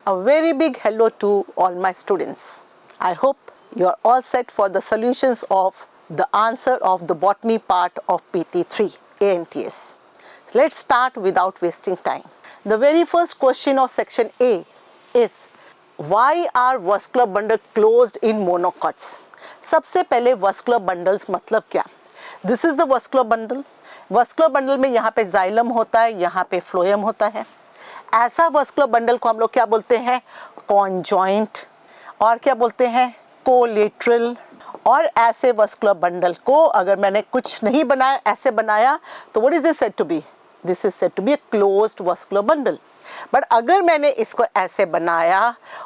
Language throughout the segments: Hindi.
A very big hello to all my students. I hope you are all set for the solutions of the answer of the botany part of PT3 ANTS. So let's start without wasting time. The very first question of section A is, why are vascular bundles closed in monocots? सबसे पहले vascular bundles मतलब क्या? This is the vascular bundle. Vascular bundle में यहाँ पे xylem होता है, यहाँ पे phloem होता है. ऐसा vascular bundle को हम लोग क्या बोलते हैं? Conjoint. और क्या बोलते हैं? Collateral. और ऐसे vascular bundle को अगर मैंने कुछ नहीं बनाया, ऐसे बनाया, तो what is this said to be? This is said to be a closed vascular bundle. But अगर मैंने इसको ऐसे बनाया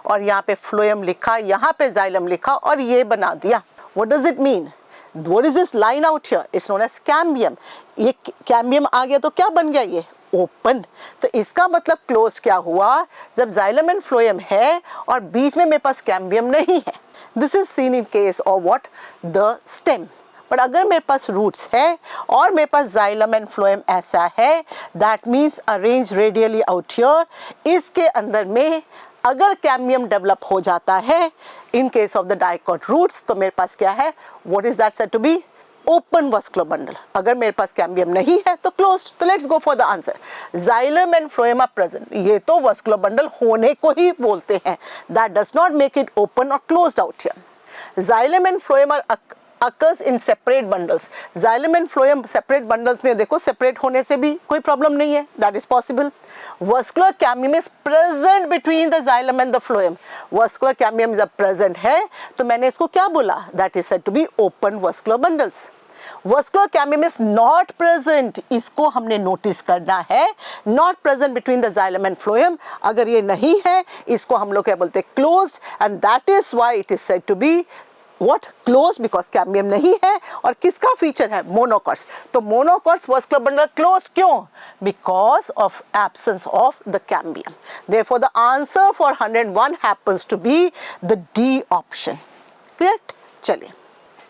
और यहाँ पे phloem लिखा, यहाँ पे xylem लिखा और ये बना दिया, what does it mean? What is this line out here? It's known as cambium. ये cambium आ गया तो क्या बन गया ये? ओपन. तो इसका मतलब क्लोज क्या हुआ? जब xylem एंड phloem है और बीच में मेरे पास कैम्बियम नहीं है. This is seen in case of what? The stem. But अगर मेरे पास रूट्स है और मेरे पास xylem एंड phloem ऐसा है, that means arrange radially out here. इसके अंदर में अगर कैम्बियम डेवलप हो जाता है in case of the dicot roots, तो मेरे पास क्या है? What is that said to be? Open vascular bundle. अगर मेरे पास कैम्बियम नहीं है तो क्लोज्ड. तो let's go for the answer. xylem and phloem are present. ये तो vascular bundle होने को ही बोलते हैं. That does not make it open और closed out here. xylem and phloem are occurs in separate bundles. Xylem and phloem separate bundles में देखो, separate होने से भी कोई problem नहीं है. That is possible. Vascular cambium is present between the xylem and the phloem. Vascular cambium जब present है तो मैंने इसको क्या बोला? That is said to be open vascular bundles. Vascular cambium is not present. इसको हमने notice करना है. Not present between the xylem and phloem. अगर ये नहीं है, इसको हम लोग क्या बोलते हैं? Closed. And that is why it is said to be what? Closed, because cambium नहीं है. और किसका feature है? Monocots. तो monocots vascular bundle closed क्यों? Because of absence of the cambium. Therefore, the answer for 101 happens to be the D option. Correct? चलिए.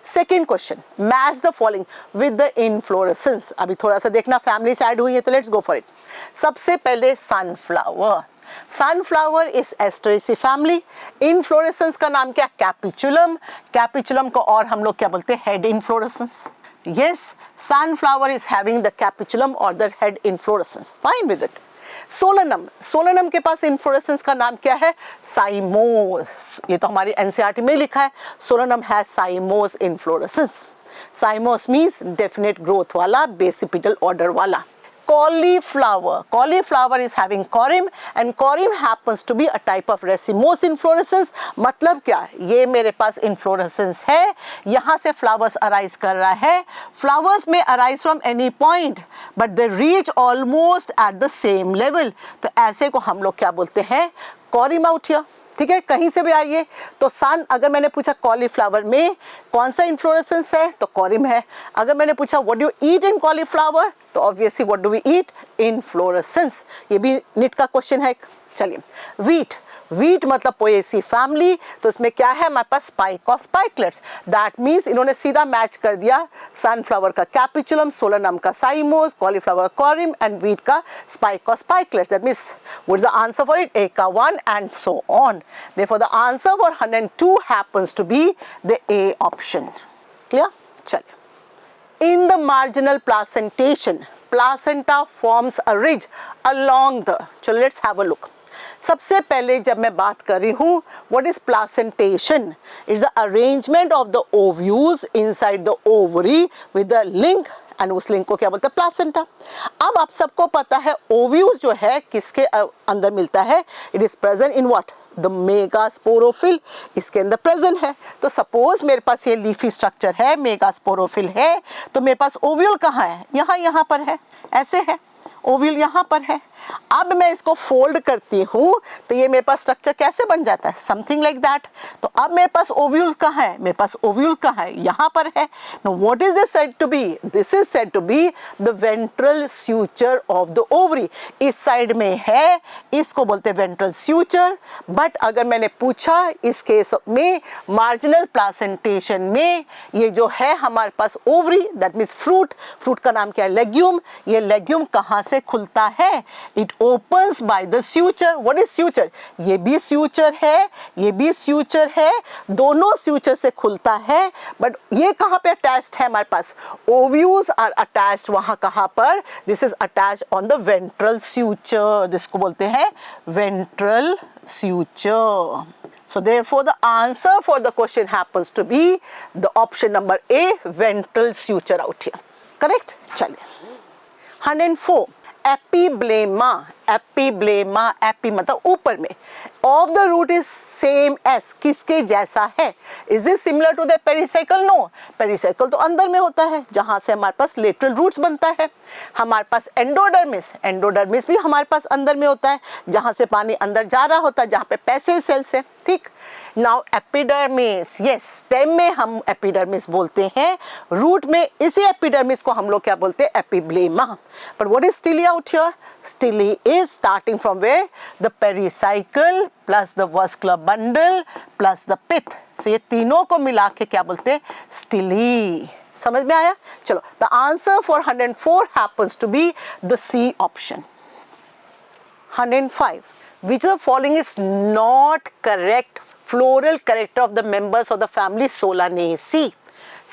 Second question. Match the following with the inflorescence. अभी थोड़ा सा देखना, families add हुई है तो let's go for it. सबसे पहले sunflower. Sunflower is Asteraceae family. Inflorescence का नाम क्या? Capitulum. Capitulum को और हम लोग क्या बोलते हैं? Head inflorescence. Yes, sunflower is having the capitulum or the head inflorescence. Fine with it. Solanum. Solanum के पास inflorescence का नाम क्या है? Cymose. ये तो हमारी NCERT में लिखा है. Solanum has cymose inflorescence. Cymose means definite growth वाला, basipetal order वाला. Cauliflower. Cauliflower is having corym and corym happens to be a type of racemose inflorescence. मतलब क्या? ये मेरे पास inflorescence है, यहाँ से flowers arise कर रहा है. Flowers may arise from any point, but they reach almost at the same level. तो ऐसे को हम लोग क्या बोलते हैं? corym out here. ठीक है, कहीं से भी आइए. तो सन, अगर मैंने पूछा कॉलीफ्लावर में कौन सा इन्फ्लोरेसेंस है तो कॉरिम है. अगर मैंने पूछा what do you eat in cauliflower तो obviously what do we eat? Inflorescence. ये भी नीट का क्वेश्चन है. चलिए. वीट. वीट मतलब पोएसी फैमिली. तो इसमें क्या है हमारे पास? स्पाइक और स्पाइकलेट्स. दैट मीन्स इन्होंने सीधा मैच कर दिया. सनफ्लावर का कैपिचुलम, सोलनम का cymose, cauliflower corymb and wheat का स्पाइक और spikelets. That means what is the answer for it? A का 1 and so on. Therefore the answer for 102 happens to be the A option. Clear? चलिए. In the marginal placentation, placenta forms a ridge along the. चलो लेट्स हैव अ लुक. सबसे पहले जब मैं बात कर रही हूँ, what is placentation? It's the arrangement of the ovules inside the ovary with the link, and उस लिंक को क्या बोलते हैं? प्लासेंटा. अब आप सबको पता है ओव्यूल्स जो है किसके अंदर मिलता है? It is present in what? The megasporophyll. इसके अंदर प्रेजेंट है. तो सपोज मेरे पास ये लीफी स्ट्रक्चर है, मेगास्पोरोफिल है, तो मेरे पास ओव्यूल कहाँ है? यहाँ पर है. ऐसे है. ओव्यूल यहाँ पर है. अब मैं इसको फोल्ड करती हूँ तो ये मेरे पास स्ट्रक्चर कैसे बन जाता है? Something like that. तो अब मेरे पास ओव्यूल कहाँ है? मेरे पास ओव्यूल कहाँ है? यहाँ पर है. No what is this said to be? This is said to be the ventral suture of the ovary. इस साइड में है, इसको बोलते हैं वेंट्रल स्यूचर. बट अगर मैंने पूछा इस केस में मार्जिनल प्लासेंटेशन में ये जो है हमारे पास ovary, that means fruit. Fruit का नाम क्या है? लेग्यूम. ये लेग्यूम कहाँ से खुलता है? It opens by the suture. What is suture? ये भी suture है, ये भी suture है, दोनों suture से खुलता है. बट ये कहाँ पे attached है हमारे पास? Ovules are attached वहाँ कहाँ पर? This is attached on the ventral suture. जिसको बोलते हैं ventral suture. So therefore the answer for the question happens to be the option number A, ventral suture out here. Correct? चलिए 104 एपीब्लेमा. एपीब्लेमा, एपी मतलब ऊपर में. Of the root is same as, किसके जैसा है? Is it similar to the pericycle? No, pericycle तो अंदर में होता है जहां से हमारे पास लेटरल रूट्स बनता है. हमारे पास एंडोडर्मिस, एंडोडर्मिस भी हमारे पास अंदर में होता है जहां से पानी अंदर जा रहा होता है, जहां पे पैसेज सेल्स है. ठीक. नाउ एपिडर्मिस, यस, स्टेम में हम एपिडर्मिस बोलते हैं, रूट में इसी एपिडर्मिस को हम लोग क्या बोलते हैं? Epiblema. But what is stele out here? Stele is starting from where? The pericycle plus the vascular bundle plus the pith. So ये तीनों को मिला के क्या बोलते हैं? स्टिली. समझ में आया? चलो, the answer for 104 happens to be the C option. 105 which of the following is not correct floral character of the members of the family Solanaceae?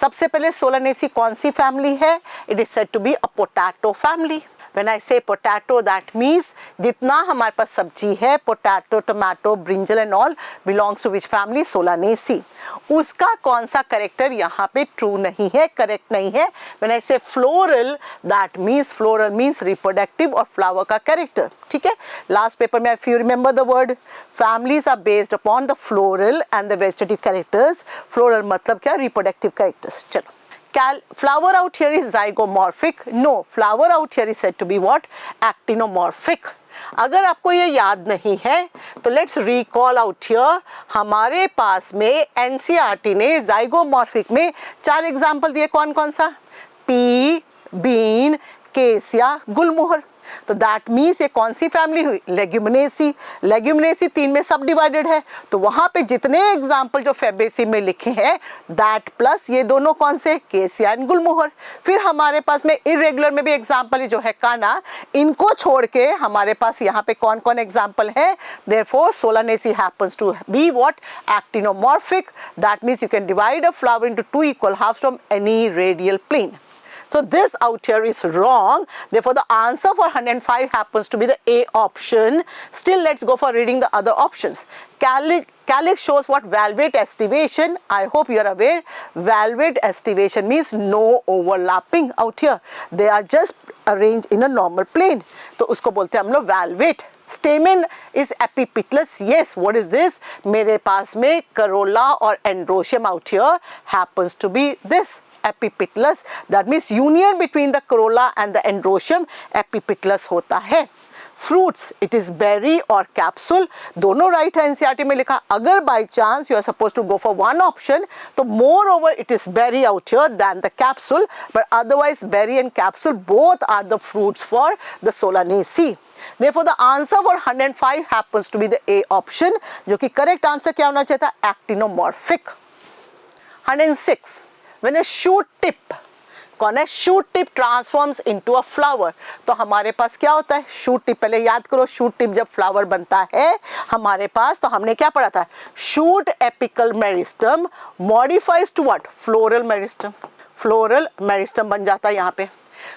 सबसे पहले Solanaceae कौन सी फैमिली है? It is said to be a potato family. When I say potato, that means जितना हमारे पास सब्जी है, potato, tomato, brinjal and all belongs to which family? Solanaceae. उसका कौन सा करेक्टर यहाँ पे ट्रू नहीं है, करेक्ट नहीं है? When I say floral, that means floral means reproductive और flower का करेक्टर. ठीक है? लास्ट पेपर में if you remember the word, families are based upon the floral and the vegetative characters. Floral मतलब क्या? Reproductive characters. चलो. Flower out here is zygomorphic. No, flower out here is said to be what? Actinomorphic. अगर आपको ये याद नहीं है तो लेट्स रिकॉल आउट हियर. हमारे पास में एनसीईआरटी ने जाइगोमॉर्फिक में 4 एग्जाम्पल दिए. कौन कौन सा? पी, बीन, केसिया, गुलमोहर. तो दैट मीन्स ये कौन सी फैमिली हुई? लेग्यूमिनेसी. लेग्यूमिनेसी 3 में सब डिवाइडेड है, तो वहां पे जितने एग्जाम्पल जो फेबेसी में लिखे हैं दैट प्लस ये दोनों कौन से? केसिया एंड गुलमोहर. फिर हमारे पास में इरेगुलर में भी एग्जाम्पल जो है काना, इनको छोड़ के हमारे पास यहाँ पे कौन कौन एग्जाम्पल है? Therefore Solanaceae happens to be what? Actinomorphic. That means you can divide a flower into 2 equal halves from any radial plane. So this out here is wrong. Therefore, the answer for 105 happens to be the A option. Still, let's go for reading the other options. Calyx shows what? Valvate estivation. I hope you are aware. Valvate estivation means no overlapping out here. They are just arranged in a normal plane. तो उसको बोलते हैं हम लोग valvate. Stamen is epipetalous. Yes, what is this? मेरे पास में corolla और androecium out here happens to be this. Epipetalous. That means union between the corolla and the androecium epipetalous होता है. Fruits, it is berry or capsule. दोनों right है NCERT में लिखा. अगर by chance you are supposed to go for one option, तो moreover it is berry out here than the capsule. But otherwise berry and capsule both are the fruits for the Solanaceae. Therefore the answer for 105 happens to be the A option. जो कि correct answer क्या होना चाहिए था? Actinomorphic. 106. When a shoot tip, कौन है? Shoot tip transforms into a flower. तो हमारे पास क्या होता है? Shoot tip. पहले याद करो, शूट टिप जब फ्लावर बनता है हमारे पास, तो हमने क्या पढ़ा था? Shoot apical meristem modifies to what? Floral meristem. Floral meristem बन जाता है यहाँ पे.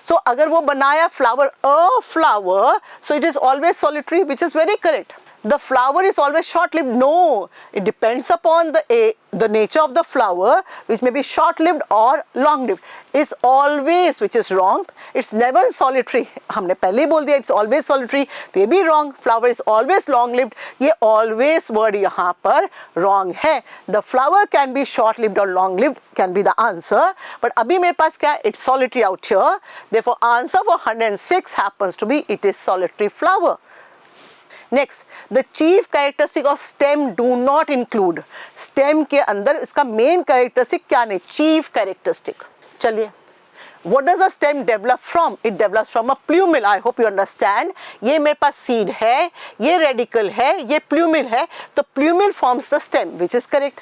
सो अगर वो बनाया flower, a flower, so it is always solitary, which is very correct. The flower is always short-lived. No, it depends upon the nature of the flower, which may be short-lived or long-lived. It's always, which is wrong. It's never solitary. हमने पहले ही बोल दिया it's always solitary. तो ये भी wrong. Flower is always long-lived. ये always word यहाँ पर wrong है. The flower can be short-lived or long-lived can be the answer. But अभी मेरे पास क्या है? It's solitary out here. Therefore, answer for 106 happens to be it is solitary flower. Next, the chief characteristic of stem do not include. Stem के अंदर इसका मेन कैरेक्टरिस्टिक क्या नहीं? Chief characteristic. चलिए, what does a stem develop from? It develops from a plumule. I hope you understand. ये मेरे पास सीड है, ये रेडिकल है, ये प्लूमिल है, तो प्लूमिल forms the stem, which is correct.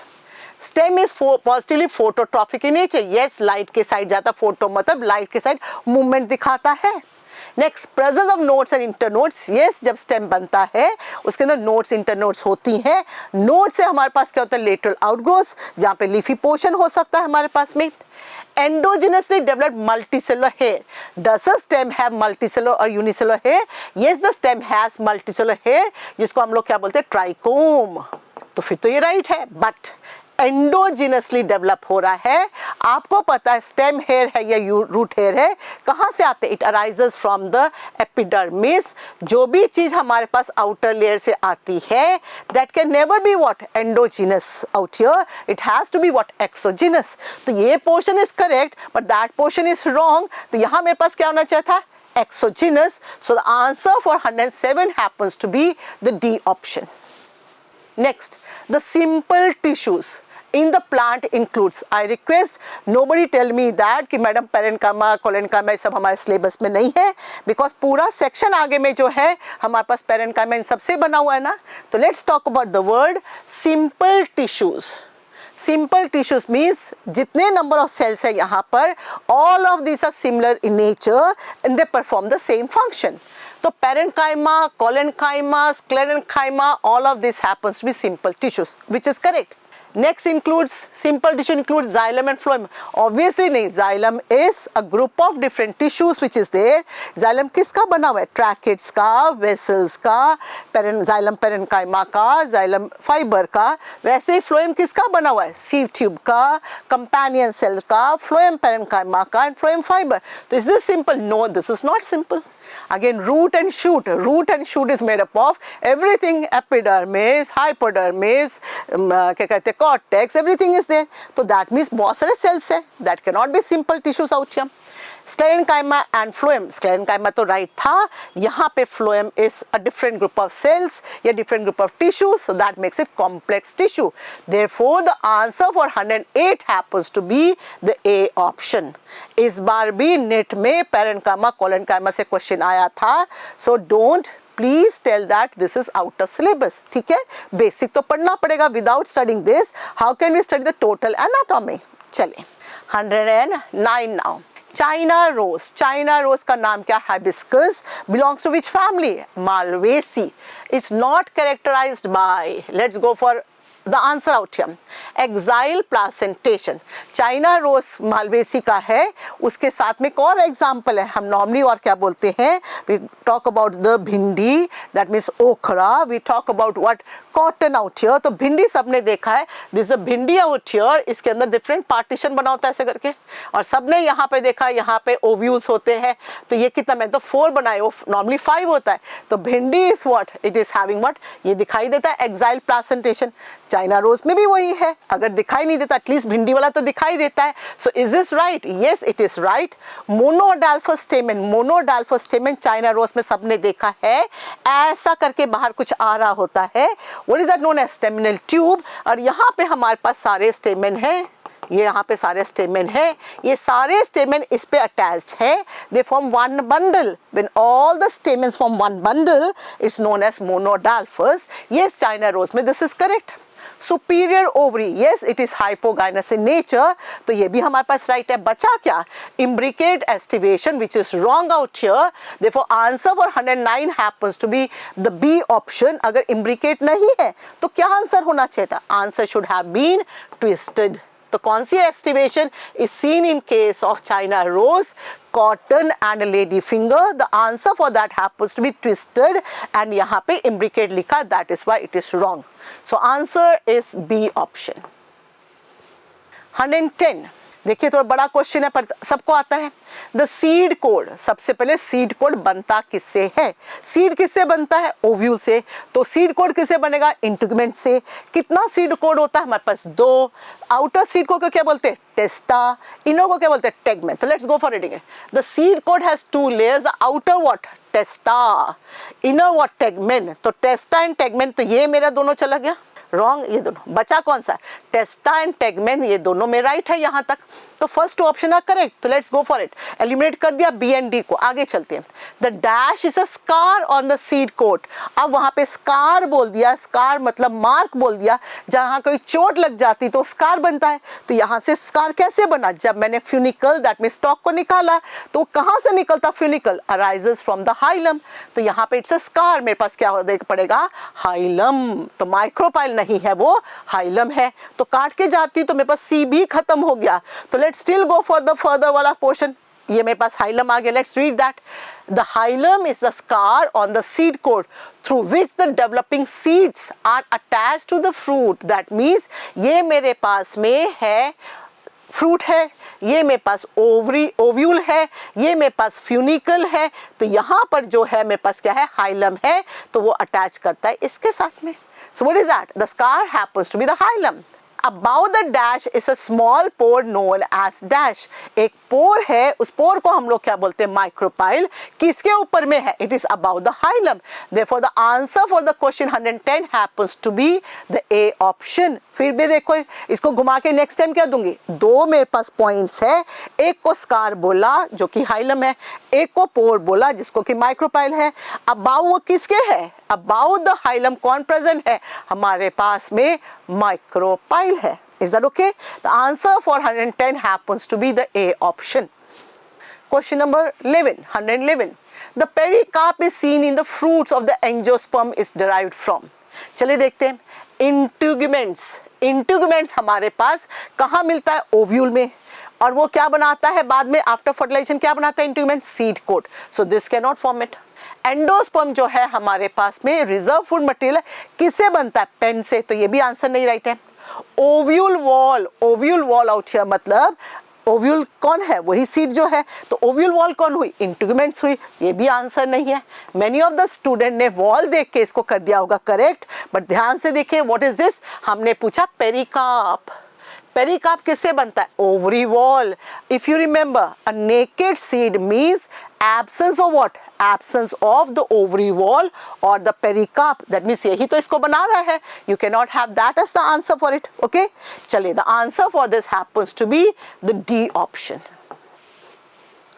Stem is positively phototrophic in nature. Yes, light के साइड जाता. फोटो मतलब लाइट के साइड मूवमेंट दिखाता है. Next presence of nodes and internodes, yes जब स्टेम बनता है उसके अंदर नोड्स इंटरनोड्स होती हैं। नोड से हमारे पास क्या होता है, लेटरल आउटग्रोथ, जहाँ पे लीफी पोर्शन हो सकता है हमारे पास में। endogenously developed multicellular hair. Does a stem have multicellular or unicellular hair? Yes, the stem has multicellular hair, जिसको हम लोग क्या बोलते हैं, ट्राइकोम। तो फिर तो ये राइट है, बट एंडोजिनसली डेवलप हो रहा है। आपको पता है स्टेम हेयर है या रूट हेयर है, कहाँ से आते हैं, it arises from the epidermis. जो भी चीज हमारे पास आउटर लेयर से आती है that can never be what, endogenous out here, it has to be what, exogenous. तो ये portion is correct but that portion is wrong. तो यहाँ मेरे पास क्या होना चाहिए था, exogenous. So the answer for 107 happens to be the D option. Next, the simple tissues in the plant includes, I request nobody tell me that कि मैडम पेरेन्काइमा कोलेन्काइमा सब हमारे सिलेबस में नहीं है, बिकॉज पूरा सेक्शन आगे में जो है हमारे पास पेरेन्काइमा इन सबसे बना हुआ है ना। तो let's talk about the word simple tissues. Simple tissues means जितने नंबर ऑफ सेल्स है यहाँ पर, all of this are similar in nature and they perform the same function. तो parenchyma, collenchyma, sclerenchyma, all of this happens to be simple tissues, which is correct. Next includes, simple tissue includes xylem and phloem. Obviously नहीं, xylem is a group of different tissues which is there. Xylem किसका बना हुआ है, tracheids का, vessels का, xylem parenchyma का, xylem fiber का। वैसे ही phloem किसका बना हुआ है, sieve tube का, companion cell का, phloem parenchyma का and phloem fiber। तो is this simple? No, this is not simple. Again, root and shoot. Root and shoot is made up of everything, epidermis, hypodermis, क्या कहते हैं, cortex, everything is there. So that means बहुत सारे cells है, that cannot be simple tissues out here. Sclerenchyma and phloem. Sclerenchyma तो right था, यहाँ पे phloem is a different group of cells या different group of tissues, so that makes it complex tissue. Therefore, the answer for 108 happens to be the A option. इस बार भी नेट में पेरेन्काइमा कोलेन्काइमा से क्वेश्चन आया था, so don't please tell that this is out of syllabus. ठीक है, बेसिक तो पढ़ना पड़ेगा. Without studying this, how can we study the total anatomy? चलिए 109 now. China rose. China rose का नाम क्या, hibiscus, belongs to which family, Malvaceae. It's not characterized by, let's go for the answer out here, exile placentation. China rose Malvaceae का है, उसके साथ में एक और एग्जाम्पल है. हम नॉर्मली और क्या बोलते हैं, we talk about the bhindi, that means okra. We talk about what, cotton out here. तो भिंडी सबने देखा है, this the bhindi out here, इसके अंदर डिफरेंट पार्टीशन बना होता है ऐसे करके, और सबने यहाँ पे देखा यहाँ पे ओव्यूल्स होते हैं. तो ये कितना, मैं तो 4 बनाए, नॉर्मली 5 होता है. तो भिंडी is what, it is having what, ये दिखाई देता है एक्साइल प्लासेंटेशन. चाइना रोज में भी वही है, अगर दिखाई नहीं देता एटलीस्ट भिंडी वाला तो दिखाई देता है. So is this right? Yes, it is right. Monadelphous stamen, monadelphous stamen China rose में सबने देखा है, ऐसा करके बाहर कुछ आ रहा होता है. What is that known as staminal tube. और यहाँ पे हमारे पास सारे स्टेमेन है, ये यहाँ पे सारे स्टेमेन है, ये सारे स्टेमेन इस पे अटैच्ड है. They form one bundle. When all the stamens form one bundle is known as monadelphous. Yes, China rose में this is correct. Superior ovary, yes it is hypogynous in nature. तो ये भी हमारे पास राइट है. बचा क्या, imbricate aestivation, which is wrong out here. Therefore answer for 109 happens to be the B option. अगर इम्ब्रिकेट नहीं है तो क्या आंसर होना चाहिए था, answer should have been twisted. तो कौन सी aestivation is seen in case of China rose, cotton and lady finger. The answer for that happens to be twisted and यहाँ पे इम्ब्रिकेट लिखा, that is why it is wrong. So answer is B option. 110. देखिए थोड़ा बड़ा क्वेश्चन है पर सबको आता है. द सीड कोड, सबसे पहले सीड कोड बनता किससे है, सीड किससे बनता है, ओव्यूल से. तो सीड कोड किससे बनेगा, इंटीग्यूमेंट से. कितना सीड कोड होता है हमारे पास, 2. आउटर सीड कोड को क्या बोलते हैं, टेस्टा. इनर को क्या बोलते हैं, टेगमेन. तो let's go for reading it. The seed code has 2 layers, the outer what, टेस्टा, inner what, tegmen. तो टेस्टा एंड टेगमेन, तो ये मेरा दोनों चला गया. रॉन्ग ये दोनों, बचा कौन सा, टेस्टा एंड टेगमेन, ये दोनों में राइट है यहाँ तक, तो फर्स्ट ऑप्शन आर करेक्ट, तो let's go for it. Eliminate कर दिया बी एंड डी को, आगे चलते हैं। The dash is a scar on the seed coat, अब वहां पे स्कार बोल दिया, स्कार मतलब मार्क बोल दिया, जहां कोई चोट लग जाती तो स्कार बनता है, तो यहाँ से स्कार कैसे बना, जब मैंने फ्यूनिकल दैट मीन स्टॉक को निकाला, तो कहाँ से निकलता funicle, arises from the hilum, तो यहाँ पे इट्स अ स्कार, मेरे पास क्या पड़ेगा, हाइलम, तो माइक्रोपाइल नहीं है वो हाइलम है, तो काट के जाती तो मेरे पास सी भी खत्म हो गया, तो let's still go for the further वाला पोर्शन, ये मेरे पास हाइलम आ गया, let's read that. The hilum is the scar on the seed coat through which the developing seeds are attached to the fruit, that means ये मेरे पास में है फ्रूट है, ये मेरे पास ओव्यूल है, ये मेरे पास फ्यूनिकल है, तो यहाँ पर जो है मेरे पास क्या है, हाइलम है, तो वो अटैच करता है इसके साथ में। So what is that, the scar happens to be the hilum. Above the dash is a small pore known as dash, एक पोर है, उस पोर को हम लोग क्या बोलते हैं, माइक्रोपाइल, किसके ऊपर में है, it is above the hilum, therefore the answer for the question 110 happens to be the A option। फिर भी देखो इसको घुमा के नेक्स्ट टाइम क्या दूंगी, दो मेरे पास पॉइंट्स है, एक को स्कार बोला जो कि हाइलम है, एक को पोर बोला जिसको कि माइक्रोपाइल है, अबाउ वो किसके है, अबाउट द हाइलम कौन प्रेजेंट है, हमारे पास में माइक्रोपाइल है। Is that okay? The answer for 110 happens to be the A option. Question number 11, 111. The pericarp is seen in the fruits of the angiosperm is derived from. चलिए देखते हैं, इंट्यूगमेंट्स, इंट्यूगमेंट्स हमारे पास कहाँ मिलता है, ओव्यूल में, और वो क्या बनाता है बाद में आफ्टर फर्टिलाइजेशन, क्या बनाता है integument, seed coat, so this can not form it. Endosperm जो है हमारे पास में रिजर्व फूड मटेरियल है, किससे बनता है, पेन से, तो ये भी आंसर नहीं राइट है। Ovule wall, ovule wall out here मतलब ओव्यूल कौन है, वही सीड जो है, तो ओव्यूल वॉल कौन हुई, इंट्यूगमेंट्स हुई, ये भी आंसर नहीं है। मेनी ऑफ द स्टूडेंट ने वॉल देख के इसको कर दिया होगा करेक्ट, बट ध्यान से देखिए व्हाट इज दिस, हमने पूछा पेरिकार्प, पेरिकार्प किससे बनता है, ovary wall. If you remember a naked seed means absence of what, absence of the ovary wall और द पेरिकार्प, दैट मीन्स यही तो इसको बना रहा है, you can not have that as the answer for it. Okay चलिए, the answer for this happens to be the D option.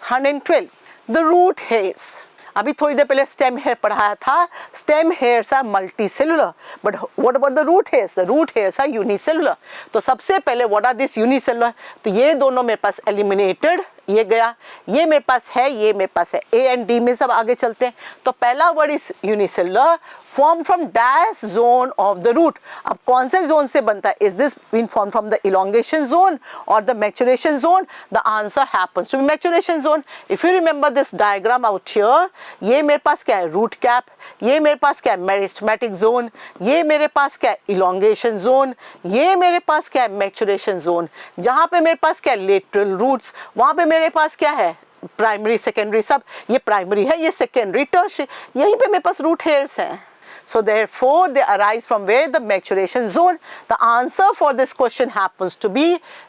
112 the root hairs, अभी थोड़ी देर पहले स्टेम हेयर पढ़ाया था, stem hairs are multi cellular, but what about the root hairs, the root hairs are unicellular. तो सबसे पहले व्हाट आर दिस, यूनिसेलुलर, तो ये दोनों मेरे पास एलिमिनेटेड, ये गया, ये मेरे पास है, ये मेरे पास है, ए एंड डी में सब आगे चलते हैं। तो पहला word is unicellular, form from dash zone of the root, अब कौन से जोन से बनता है, is this been form from the elongation zone और the maturation zone, the answer happens to be maturation zone. If you remember this diagram out here, ये मेरे पास क्या है, रूट कैप, ये मेरे पास क्या है, मेरिस्टेमेटिक जोन, ये मेरे पास क्या है, इलोंगेशन जोन, ये मेरे पास क्या है, मैचुरेशन जोन, जहां पे मेरे पास क्या है, लेटरल रूट्स, वहां पे मेरे पास क्या है, प्राइमरी सेकेंडरी, सब ये प्राइमरी है, ये सेकेंडरी, टर्शियरी, यहीं पे मेरे पास रूट हेयर्स हैं। So therefore they arise from where, the maturation zone. The answer for this question happens to be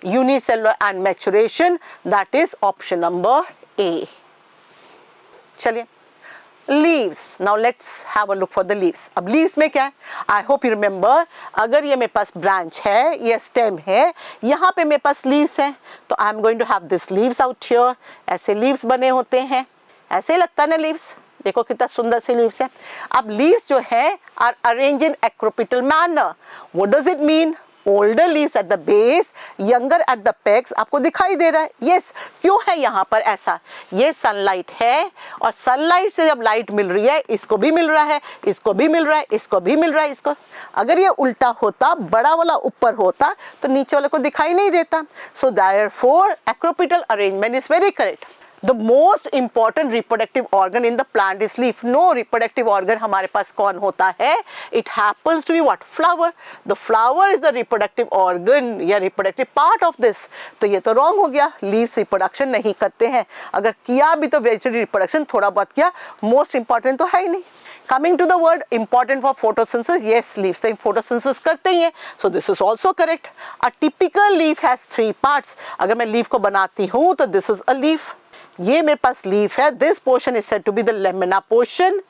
unicellular and maturation, that is option number A. चलिए, leaves, now let's have a look for the leaves। अब leaves में क्या है, I hope you remember, अगर ये मेरे पास branch है, ये stem है, यहाँ पे मेरे पास leaves हैं, तो I am going to have this leaves out here, ऐसे leaves बने होते हैं, ऐसे ही लगता है ना leaves, देखो कितना सुंदर सी लीव्स है। अब लीव्स जो है are arrange in acropetal manner, what does it mean, older leaves at the base, younger at the apex, आपको दिखाई दे रहा है, यस क्यों है यहाँ पर ऐसा, ये सनलाइट है, और सनलाइट से जब लाइट मिल रही है, इसको भी मिल रहा है, इसको भी मिल रहा है, इसको भी मिल रहा है, इसको, अगर ये उल्टा होता, बड़ा वाला ऊपर होता तो नीचे वाले को दिखाई नहीं देता। So therefore acropetal arrangement is very correct. The most important reproductive organ in the plant is leaf. No reproductive organ हमारे पास कौन होता है? It happens to be what? Flower. The flower is the reproductive organ या reproductive part of this. तो ये तो wrong हो गया. Leaves reproduction नहीं करते हैं. अगर किया भी तो vegetative reproduction थोड़ा बहुत किया. Most important तो है ही नहीं. Coming to the word important for photosynthesis, yes, leaves तो photosynthesis करते ही हैं. So this is also correct. A typical leaf has 3 parts. अगर मैं leaf को बनाती हूँ तो this is a leaf. ये मेरे पास लीफ है, this portion is said to be the lamina portion,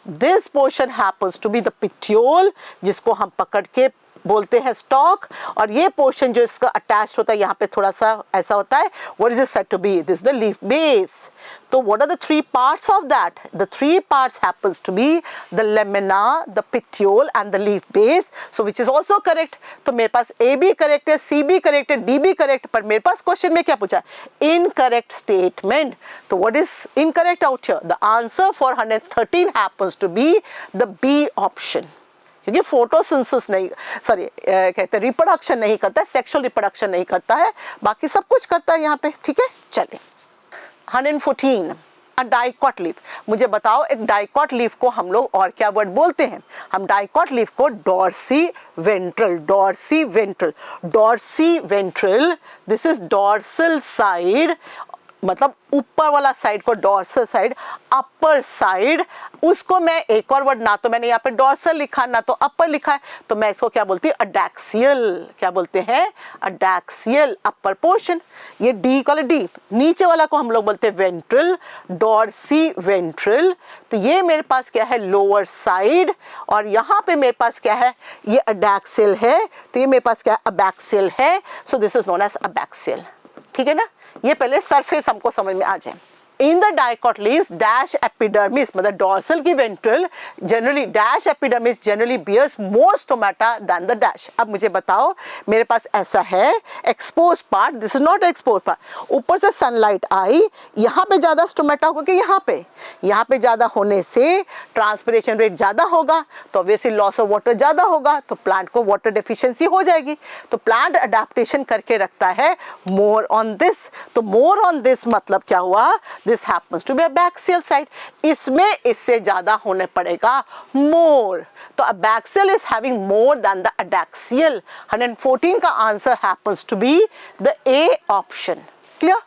this portion happens to be the petiole, जिसको हम पकड़ के बोलते हैं स्टॉक, और ये पोर्शन जो इसका अटैच होता है यहाँ पे थोड़ा सा ऐसा होता है, what is it said to be? This is the leaf base. तो what are the three parts of that? The three parts happens to be the lamina, the petiole and the leaf base. So which is also correct. तो मेरे पास ए भी करेक्ट है, सी भी करेक्ट है, डी भी करेक्ट, पर मेरे पास क्वेश्चन में क्या पूछा? Incorrect statement. तो what is incorrect out here? The answer for 113 happens to be the B option, क्योंकि फोटोसिंथेसिस नहीं, सॉरी कहते हैं रिप्रोडक्शन नहीं करता है, सेक्सुअल रिप्रोडक्शन नहीं करता है, बाकी सब कुछ करता है यहाँ पे. ठीक है, चलिए. 114 डाइकॉट लीफ. मुझे बताओ एक डाइकॉट लीफ को हम लोग और क्या वर्ड बोलते हैं? हम डाइकॉट लीफ को dorsiventral, dorsiventral, dorsiventral. This is dorsal side, मतलब ऊपर वाला साइड को डॉर्सल साइड, अपर साइड. उसको मैं एक और वर्ड, ना तो मैंने यहाँ पे डॉर्सल लिखा ना तो अपर लिखा है, तो मैं इसको क्या बोलती हूँ? अडैक्सियल. क्या बोलते हैं? अडैक्सियल, अपर पोर्शन. ये डी का डी. नीचे वाला को हम लोग बोलते हैं वेंट्रल, डॉर्सी वेंट्रल. तो ये मेरे पास क्या है? Lower side. और यहाँ पे मेरे पास क्या है? ये अडैक्सियल है, तो ये मेरे पास क्या है? अबैक्सियल है. So this is known as abaxial. ठीक है ना? ये पहले सरफेस हमको समझ में आ जाए. In the dicot leaves dash epidermis, मतलब डॉर्सल की ventral generally, dash epidermis generally bears more stomata than the dash. अब मुझे बताओ, मेरे पास ऐसा है expose part, this is not expose part. ऊपर से सनलाइट आई, यहाँ पे ज्यादा स्टोमेटा होगा कि यहाँ पे ज्यादा होने से ट्रांसपिरेशन रेट ज्यादा होगा, तो ऑब्वियसली लॉस ऑफ वाटर ज्यादा होगा, तो प्लांट को वाटर डेफिशिएंसी हो जाएगी. तो प्लांट अडेप्टेशन करके रखता है मोर ऑन दिस. तो मोर ऑन दिस मतलब क्या हुआ? This happens to be a abaxial side. इसमें इससे ज्यादा होने पड़ेगा more. तो abaxial is having more than the adaxial. 114 का answer happens to be the A option. Clear?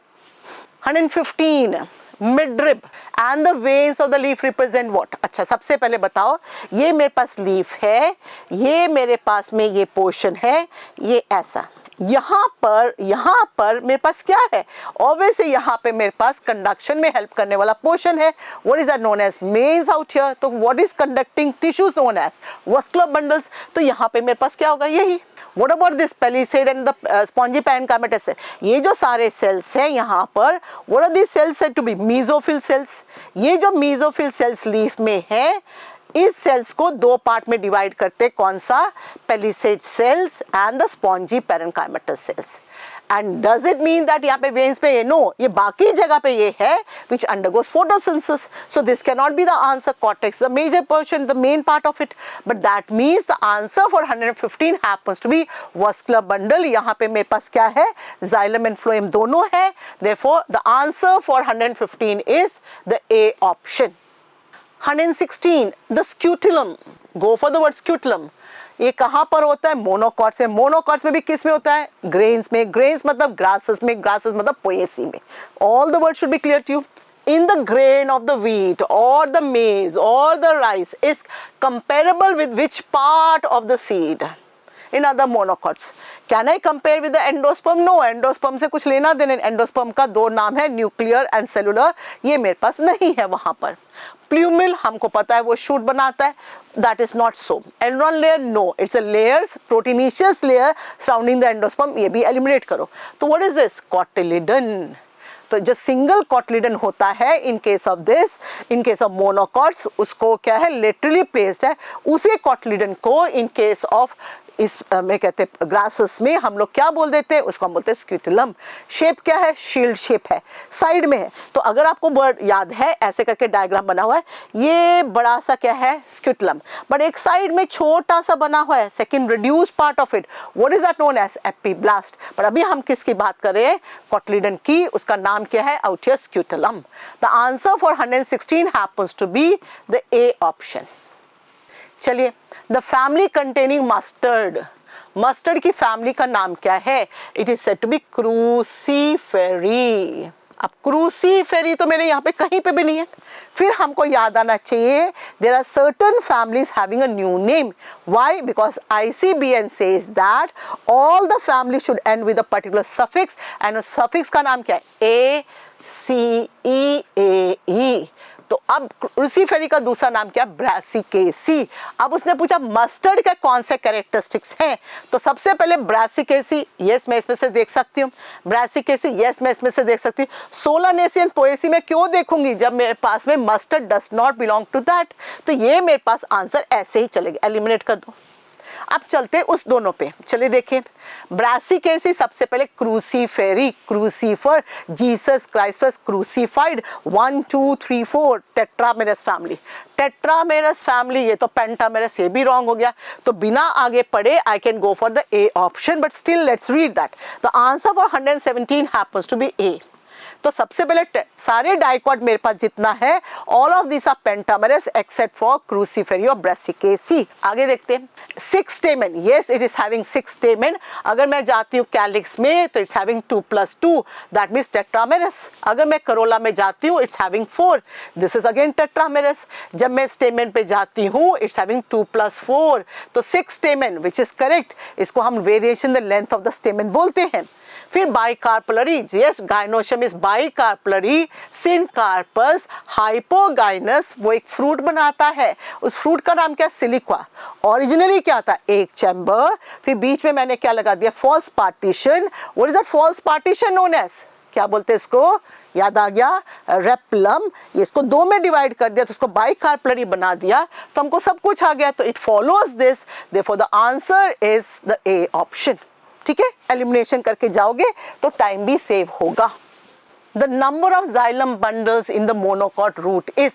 115 midrib and the veins of the leaf represent what? अच्छा, सबसे पहले बताओ, ये मेरे पास लीफ है, ये मेरे पास में ये पोर्शन है, ये ऐसा. यहाँ पर मेरे पास क्या है? ऑब्वियसली यहाँ पे मेरे पास कंडक्शन में हेल्प करने वाला पोर्शन है. What is that known as? Veins out here. तो what is conducting tissues known as? Vascular bundles. तो यहाँ पे मेरे पास क्या होगा? यही. What about this palisade and the spongy parenchyma cell? ये जो सारे सेल्स हैं यहाँ पर, what are this cells said to be? Mesophyll cells. ये जो मेसोफिल सेल्स लीफ में है, इस सेल्स को दो पार्ट में डिवाइड करते. कौन सा? Palisade cells and the spongy parenchymatous cells. And does it mean that यहाँ पे वेन्स पे ये? नो, ये बाकी जगह पे ये है which undergoes photosynthesis. So this can not be the answer. Cortex the major portion, the main part of it, but that means the answer for 115 happens to be vascular bundle. यहाँ पे मेरे पास क्या है? जाइलम एंड फ्लोएम दोनों है. Therefore the answer for 115 is the A option. 116 the scutellum. Go for the word scutellum. ये कहाँ पर होता है? मोनोकॉट्स में. मोनोकॉट्स में भी किस में होता है? ग्रेन्स में. ग्रेन्स मतलब ग्रासेस में. ग्रासेस मतलब पोएसी में. All the word should be clear to you. In the grain of the wheat or the maize or the rice is comparable with which part of the seed? In other monocots. Can I compare with the endosperm? No, endosperm से कुछ लेना देना. एंडोस्पर्म का दो नाम है, न्यूक्लियर एंड सेलुलर. ये मेरे पास नहीं है वहाँ पर. प्लूमिल हमको पता है वो शूट बनाता है. That is not so. Endron layer, no, it's a layers, proteinaceous layer surrounding the endosperm. ये भी eliminate करो. तो what is this? Cotyledon. तो जो सिंगल कॉटलिडन होता है in case of this, in case of monocots, उसको क्या है? लेटरली प्लेस्ड है. उसी कॉटलिडन को इन केस ऑफ इस में कहते हैं ग्रासेस में हम लोग क्या बोल देते हैं? उसको हम बोलते हैं स्क्यूटिलम. शेप क्या है? शील्ड शेप है, साइड में है. तो अगर आपको वर्ड याद है, ऐसे करके डायग्राम बना हुआ है, ये बड़ा सा क्या है? स्क्यूटिलम. बट एक साइड में छोटा सा बना हुआ है, second reduce part of it, what is that known as? Epiblast. पर अभी हम किसकी बात कर रहे हैं? कॉटलिडन की. उसका नाम क्या है? Out here scutellum. The answer for 116 happens to be the A option. चलिए, the family containing mustard. Mustard की फैमिली का नाम क्या है? It is said to be cruciferae. अब क्रूसीफेरी तो मेरे यहाँ पे कहीं पे भी नहीं है. फिर हमको याद आना चाहिए, there are certain families having a new name. Why? Because ICBN says that all the family should end with a particular suffix, and उस सफिक्स का नाम क्या है? ACEAE. तो अब क्रूसीफेरी का दूसरा नाम क्या, ब्रासिकेसी। अब उसने पूछा मस्टर्ड के कौन से कैरेक्टरिस्टिक्स हैं, तो सबसे पहले ब्रासिकेसी, यस मैं इसमें से देख सकती हूँ, ब्रासिकेसी यस मैं इसमें से देख सकती हूँ। सोलानेसियन पोएसी में क्यों देखूंगी जब मेरे पास में mustard does not belong to that, तो ये मेरे पास आंसर ऐसे ही चलेगा, एलिमिनेट कर दो। अब चलते उस दोनों पे, चलिए देखें। ब्रासिकेसी सबसे पहले cruciferae, crucifer, Jesus Christ plus crucified, 1 2 3 4 tetramerous family, tetramerous family, ये तो पेंटामेरस, ये भी रॉन्ग हो गया। तो बिना आगे पढ़े I can go for the A option, but still let's read that. The answer for 117 happens to be A. तो सबसे पहले सारे डाइकॉट मेरे पास जितना है, all of this are pentamerous except for cruciferae और ब्रासिकेसी। आगे देखते हैं। 6 stamen, yes it is having 6 stamen. अगर मैं जाती हूँ कैलिक्स में तो it's having 2 + 2, that means tetramerous. अगर मैं करोला में जाती हूँ it's having 4, this is again tetramerous. जब मैं स्टेमन पे जाती हूँ इट्स हैविंग 2 + 4, तो 6 स्टेमन विच इज करेक्ट। इसको हम variation the length of the स्टेमन बोलते हैं। फिर bicarpellary, yes gynoecium is bicarpellary, syncarpous, hypogynous, वो एक फ्रूट बनाता है, उस फ्रूट का नाम क्या, सिलिक्वा। ओरिजिनली क्या था, एक चैम्बर, फिर बीच में मैंने क्या लगा दिया, false partition. What is that false partition known as, क्या बोलते हैं इसको, याद आ गया, रेप्लम। इसको 2 में डिवाइड कर दिया तो उसको बाइकार्पलरी बना दिया, तो हमको सब कुछ आ गया। तो it follows this, therefore the answer is the A option. ठीक है, एलिमिनेशन करके जाओगे तो टाइम भी सेव होगा। The number of xylem bundles in the monocot root is,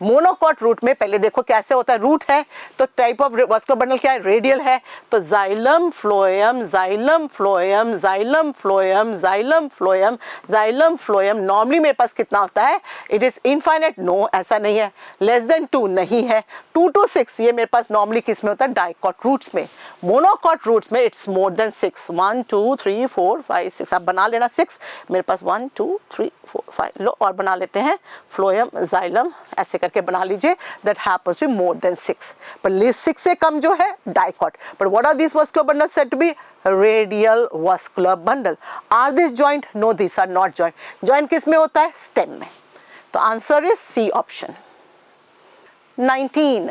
monocot root में पहले देखो कैसे होता है, रूट है तो टाइप ऑफ वास्कुलर बंडल क्या है, रेडियल है। तो xylem phloem, xylem phloem, xylem phloem, xylem phloem, xylem phloem. Normally मेरे पास कितना होता है, इट इज इनफाइनाइट, नो ऐसा नहीं है। लेस देन 2 नहीं है, 2 to 6 ये मेरे पास नॉर्मली किस में होता है, डाइकॉट रूट्स में। मोनोकॉट रूट्स में इट्स मोर देन 6, 1 2 3 4 5 6, आप बना लेना 6, मेरे पास 1 2 3 4 5, लो और बना लेते हैं फ्लोएम जाइलम, ऐसे करके बना लीजिए, that happens to be more than 6, पर लेस 6 से कम जो है dicot. But what are this vascular bundle said to be, radial vascular bundle. Are this joint, no this are not joint. Joint किस में होता है, स्टेम में। तो आंसर इज सी ऑप्शन। 19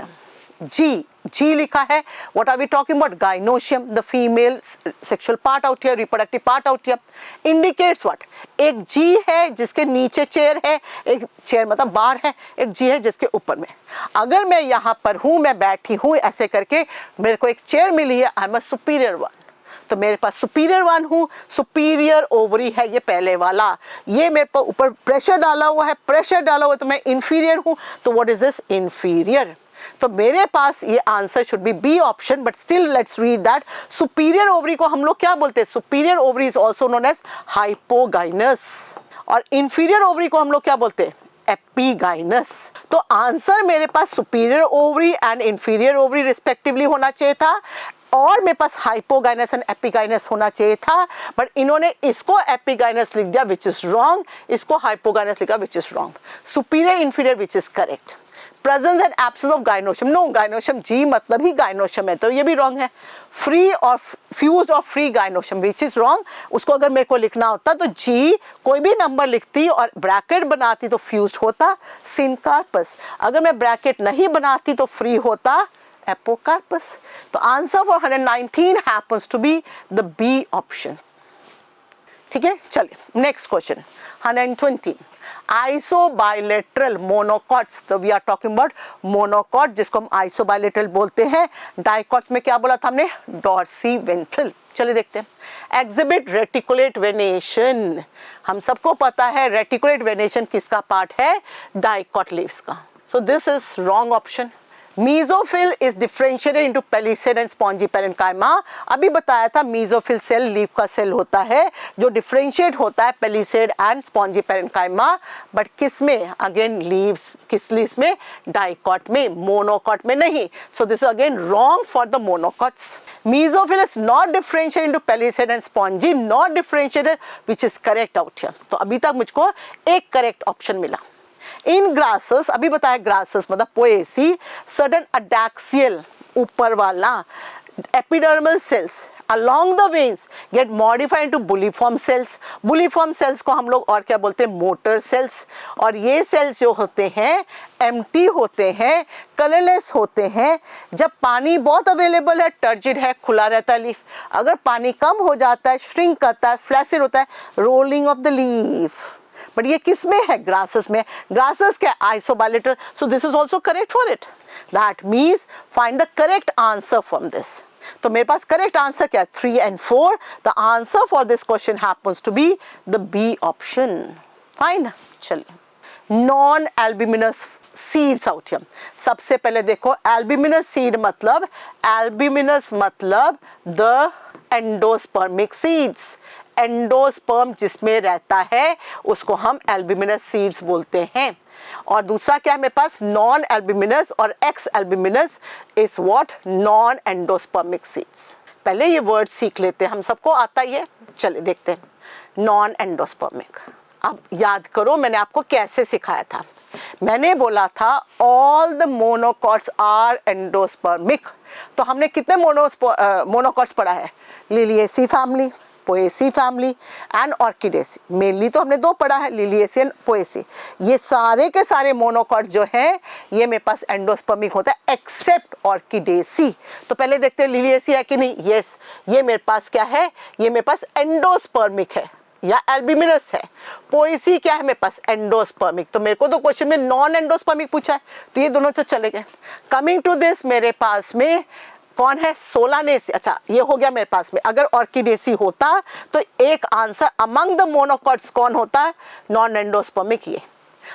जी, जी लिखा है। what are we talking about, gynoecium, the female sexual part out here, reproductive part out here, indicates what, एक जी है जिसके नीचे चेयर है, एक चेयर मतलब बार है, एक जी है जिसके ऊपर में। अगर मैं यहाँ पर हूँ, मैं बैठी हूँ ऐसे करके, मेरे को एक चेयर मिली है, I am a superior one, तो मेरे पास सुपीरियर वन हूँ, सुपीरियर ओवरी है ये पहले वाला, ये मेरे पर ऊपर प्रेशर डाला हुआ है, प्रेशर डाला हुआ है, तो मैं इंफीरियर हूँ, तो व्हाट इज दिस, इंफीरियर। तो मेरे पास ये answer should be B option, but still let's read that. Superior ovary को हम लोग क्या बोलते हैं, superior ovary is also known as hypogynous, और इंफीरियर ओवरी को हम लोग क्या बोलते हैं, एपिगाइनस। तो आंसर मेरे पास superior ovary and inferior ovary respectively होना चाहिए था, और मेरे पास हाइपोगाइनस एंड एपिगाइनस होना चाहिए था, बट इन्होंने इसको एपिगाइनस लिख दिया विच इज रॉन्ग, इसको हाइपोगाइनस लिखा which is wrong. Superior inferior which is correct. Presence and absence of gynoecium, no gynoecium G मतलब ही गाइनोशियम है, तो ये भी रॉन्ग है। फ्री और फ्यूज्ड और free gynoecium which is wrong. उसको अगर मेरे को लिखना होता तो जी कोई भी नंबर लिखती और ब्रैकेट बनाती तो फ्यूज्ड होता सिनकार्पस, अगर मैं ब्रैकेट नहीं बनाती तो फ्री होता एपोकार्पस। तो answer for 119 happens to be the B option. ठीक है, चलिए next question 120। Isobilateral monocots, so we are talking about monocot जिसको हम आइसोबाइलेटरल बोलते हैं। डाइकॉट्स में क्या बोला था हमने, डॉर्सी वेंट्रल। चलिए देखते हैं। एग्जिबिट रेटिकुलेट वेनेशन, हम सबको पता है रेटिकुलेट वेनेशन किसका पार्ट है, डाइकॉट लीव्स का। सो this is wrong option. Mesophyll is differentiated into palisade and spongy parenchyma. अभी बताया था मीजोफिल सेल लीफ का सेल होता है जो डिफरेंशिएट होता है palisade and spongy parenchyma, but किस में, अगेन लीव्स, किस लीव्स में, डाइकॉट में, मोनोकॉट में नहीं। सो this is again wrong for the monocots. Mesophil is not differentiated into pellicid and spongy, not differentiated, which is correct out here. तो अभी तक मुझको एक करेक्ट ऑप्शन मिला। इन ग्रासेस, अभी बताया ग्रासेस मतलब पोएसी, सडन अडैक्सियल ऊपर वाला epidermal cells along the veins get modified into bulliform cells. Bulliform cells को हम लोग और क्या बोलते हैं, मोटर cells. और ये cells जो होते हैं एम्प्टी होते हैं, कलरलेस होते हैं. जब पानी बहुत अवेलेबल है, टर्जिड है, खुला रहता है लीफ. अगर पानी कम हो जाता है, श्रिंक करता है, फ्लैसिड होता है, rolling of the leaf. But ये किस में है, ग्रासेस में. ग्रासेस क्या, isobilateral. So this is also correct for it. That means find the correct answer from this. तो मेरे पास करेक्ट आंसर क्या है, 3 and 4. The answer for this question happens to be the B option. Fine. चलिए, non albuminous seeds out here. सबसे पहले देखो, एल्ब्यूमिनस सीड मतलब, एल्ब्यूमिनस मतलब द एंडोस्पर्मिक सीड्स. एंडोस्पर्म जिसमें रहता है उसको हम एल्ब्यूमिनस सीड्स बोलते हैं. और दूसरा क्या है मेरे पास, नॉन एल्ब्यूमिनस और x albuminous is what, non endospermic seeds. पहले ये वर्ड सीख लेते हैं, हम सबको आता ही है. चलिए देखते हैं, नॉन एंडोस्पर्मिक. अब याद करो मैंने आपको कैसे सिखाया था. मैंने बोला था all the monocots are endospermic. तो हमने कितने मोनोकॉट्स पढ़ा है, Liliaceae family, Poaceae family and Orchidaceae. Mainly तो हमने 2 पढ़ा है, लिलिएसी एंड पोएसी. ये सारे के सारे मोनोकॉट जो हैं ये मेरे पास एंडोस्पर्मिक होता है एक्सेप्ट ऑर्किडेसी. तो पहले देखते हैं लिलिएसी है कि नहीं. यस, ये मेरे पास क्या है, ये मेरे पास एंडोस्पर्मिक है या एल्ब्यूमिनस है. पोएसी क्या है मेरे पास, एंडोस्पर्मिक. तो मेरे को तो क्वेश्चन में नॉन एंडोस्पर्मिक पूछा है, तो ये दोनों तो चले गए. कमिंग टू दिस, मेरे पास में कौन है, सोलानेसी. अच्छा, ये हो गया मेरे पास में. अगर ऑर्किडेसी होता तो एक आंसर अमंग द मोनोकॉट्स कौन होता है, नॉन एंडोस्पर्मिक. ये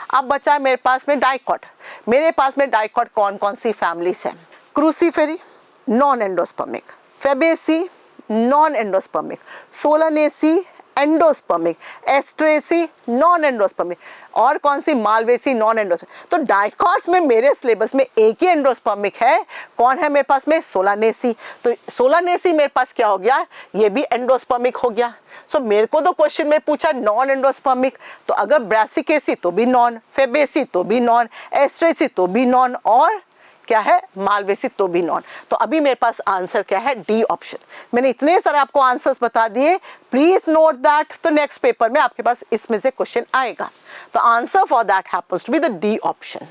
अब बचा है मेरे पास में डाइकॉट. मेरे पास में डाइकॉट कौन कौन सी फैमिलीज है, cruciferae non endospermic, fabaceae non endospermic, solanaceae endospermic, asteraceae non endospermic, और कौन सी, मालवेसी नॉन एंडोस्पर्मिक. तो डाइकॉट्स में मेरे सिलेबस में एक ही एंडोस्पर्मिक है. कौन है मेरे पास में, सोलानेसी. तो सोलानेसी मेरे पास क्या हो गया, ये भी एंडोस्पर्मिक हो गया. सो मेरे को तो क्वेश्चन में पूछा नॉन एंडोस्पर्मिक, तो अगर ब्रासिकेसी तो भी नॉन, फेबेसी तो भी नॉन, एस्ट्रेसी तो भी नॉन, और क्या है, मालवेसी तो भी नॉन. तो अभी मेरे पास आंसर क्या है, डी ऑप्शन. मैंने इतने सारे आपको आंसर्स बता दिए, प्लीज नोट दैट. तो नेक्स्ट पेपर में आपके पास इसमें से क्वेश्चन आएगा. तो answer for that happens to be the D option.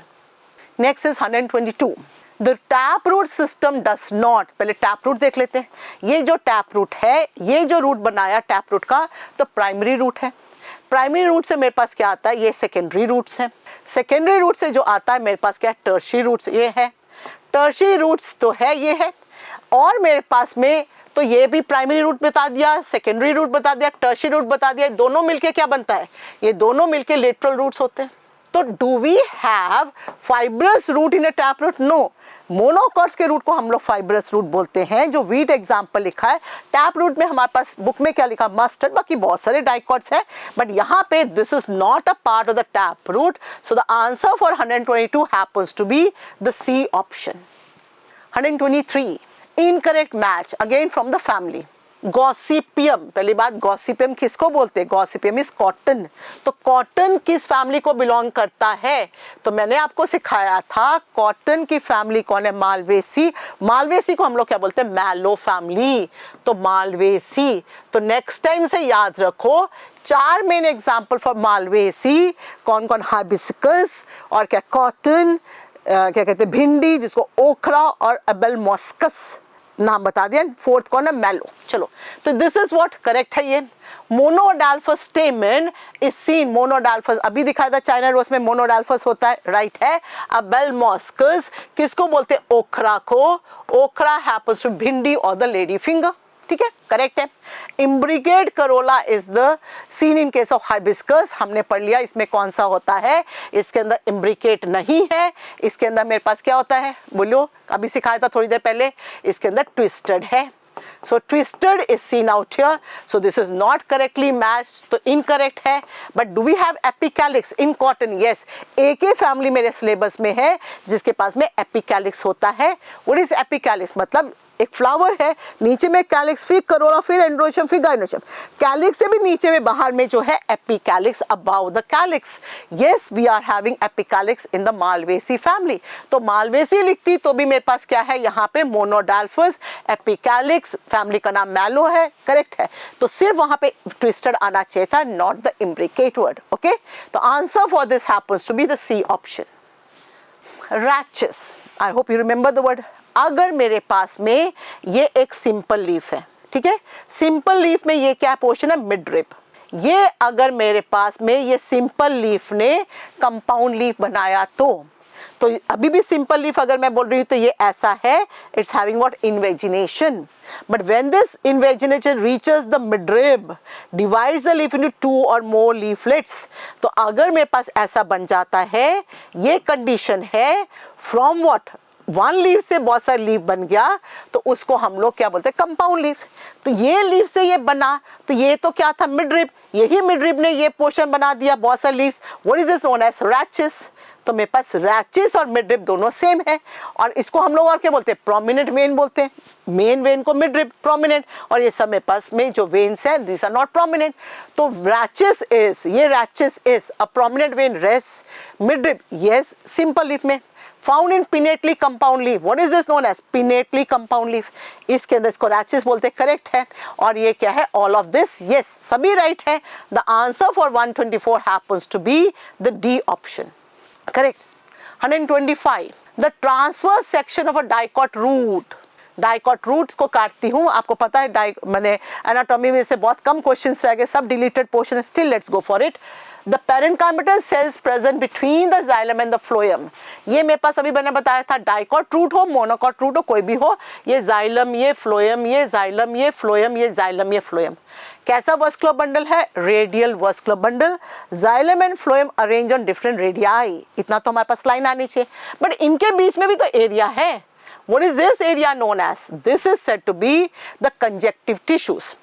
Next is 122. The tap root system does not. पहले टैप रूट देख लेते हैं. ये जो टैप रूट है, ये जो रूट बनाया टैप रूट का, तो प्राइमरी रूट है. प्राइमरी रूट से मेरे पास क्या आता है, ये सेकेंडरी रूट्स है. सेकेंडरी रूट से जो आता है मेरे पास क्या है, टर्शियरी रूट्स. ये है टर्शियरी रूट्स, तो है ये है. और मेरे पास में तो ये भी प्राइमरी रूट बता दिया, सेकेंडरी रूट बता दिया, टर्शियरी रूट बता दिया. दोनों मिलके क्या बनता है, ये दोनों मिलके लेटरल रूट्स होते हैं. तो do we have fibrous root in a tap root, no. Monocots के रूट को हम लोग फाइब्रस रूट बोलते हैं. जो वीट एग्जाम्पल लिखा है, टैप रूट में हमारे पास बुक में क्या लिखा, मस्टर्ड. बाकी बहुत सारे डाइकॉट्स हैं, बट यहाँ पे this is not a part of the tap root. So the answer for 122 happens to be the C option. 123, incorrect match again from the family. Gossypium, पहली बात गॉसिपियम किसको बोलते हैं, गॉसिपियम इज कॉटन. तो कॉटन किस फैमिली को बिलोंग करता है, तो मैंने आपको सिखाया था कॉटन की फैमिली कौन है, मालवेसी. मालवेसी को हम लोग क्या बोलते हैं, मैलो फैमिली. तो मालवेसी. तो नेक्स्ट टाइम से याद रखो 4 मेन एग्जाम्पल फॉर मालवेसी. कौन कौन, हाइबिस्कस, और क्या कॉटन, क्या कहते हैं भिंडी जिसको ओखरा, और एबल मॉस्कस नाम बता दिया. 4th कौन है, मैलो. चलो, तो दिस इज व्हाट करेक्ट है. ये मोनोडाल्फस स्टेमन इज सीन, मोनोडाल्फस अभी दिखाया था चाइना रोज में मोनोडाल्फस होता है, राइट है. एबल मॉस्कस किसको बोलते हैं, ओखरा को. ओखरा हैपेंस टू भिंडी और द लेडी फिंगर. ठीक है, करेक्ट है. Imbricate Corolla is the scene in case of hibiscus. हमने पढ़ लिया इसमें कौन सा होता है, इसके अंदर इम्ब्रिकेट नहीं है. इसके अंदर मेरे पास क्या होता है, बोलो, अभी सिखाया था थोड़ी देर पहले. इसके अंदर ट्विस्टेड है. So twisted is seen out here. So this is not correctly matched. तो incorrect है. But do we have epicalyx in cotton? Yes. एक ही फैमिली मेरे सिलेबस में है जिसके पास में epicalyx होता है. What is epicalyx? मतलब एक फ्लावर है, नीचे में कैलिक्स, फिर करोला, फिर एंड्रोशियम, फिर गाइनोशियम। कैलिक्स से भी नीचे में बाहर में जो है epicalyx above the calyx. Yes, we are having epicalyx in the Malvaceae family. तो मालवेसी लिखती तो भी मेरे पास क्या है यहाँ पे मोनोडाल्फस, एपिकैलिक्स, फैमिली का नाम मैलो है, करेक्ट है। तो सिर्फ वहां पे ट्विस्टेड आना चाहिए था, not the imbricate word. Okay, तो answer for this happens to be the C option. Rachis, I hope you remember the word. अगर मेरे पास में ये एक सिंपल लीफ है, ठीक है, सिंपल लीफ में ये क्या पोर्शन है, मिड रिब। ये अगर मेरे पास में ये सिंपल लीफ ने कंपाउंड लीफ बनाया तो अभी भी सिंपल लीफ अगर मैं बोल रही हूँ तो ये ऐसा है, it's having what, invagination. But when this invagination reaches the midrib, divides the leaf into 2 और मोर लीफलेट्स, तो अगर मेरे पास ऐसा बन जाता है, ये कंडीशन है, फ्रॉम व्हाट, वन लीफ से बहुत सारे लीफ बन गया, तो उसको हम लोग क्या बोलते हैं, कंपाउंड लीफ। तो ये लीफ से ये बना, तो ये तो क्या था, मिडरिब, यही मिडरिब ने ये पोर्शन बना दिया, बहुत सारे leaves. What is this known as, rachis. तो मेरे पास रैचेस और मिडरिब दोनों सेम है, और इसको हम लोग और क्या बोलते हैं, प्रोमिनेंट वेन बोलते हैं। मेन वेन को मिडरिब, प्रोमिनेंट, और ये सब मेरे पास में जो वेन्स है, दिस आर नॉट प्रोमिनेंट। तो रैचेस इज, ये rachis is a prominent vein, रेस, मिडरिब यस सिंपल लीफ में। Found in pinnately compound leaf, what is this known as, pinnately compound leaf. इसके अंदर इसको रैचेस बोलते हैं, करेक्ट है। और ये क्या है, ऑल ऑफ दिस, यस सभी राइट है। The answer for 124 happens to be the D option, correct. 125, the transverse section of a dicot root. Dicot roots को काटती हूँ, आपको पता है मैंने एनाटॉमी में से बहुत कम क्वेश्चंस रह गए, सब डिलीटेड पोर्शन है, still let's go for it. The parenchymatous cells present between the xylem and the phloem. ये मेरे पास अभी मैंने बताया था, डाइकॉट रूट हो, मोनोकॉट रूट हो, कोई भी हो, ये जाइलम, ये फ्लोएम, ये जाइलम, ये फ्लोएम, ये जाइलम, ये फ्लोएम। कैसा वस्कुलर बंडल है, radial vascular bundle. Xylem and phloem arrange on different radii, इतना तो हमारे पास लाइन आनी चाहिए, बट इनके बीच में भी तो एरिया है। What is this area known as? This is said to be the conjunctive tissues.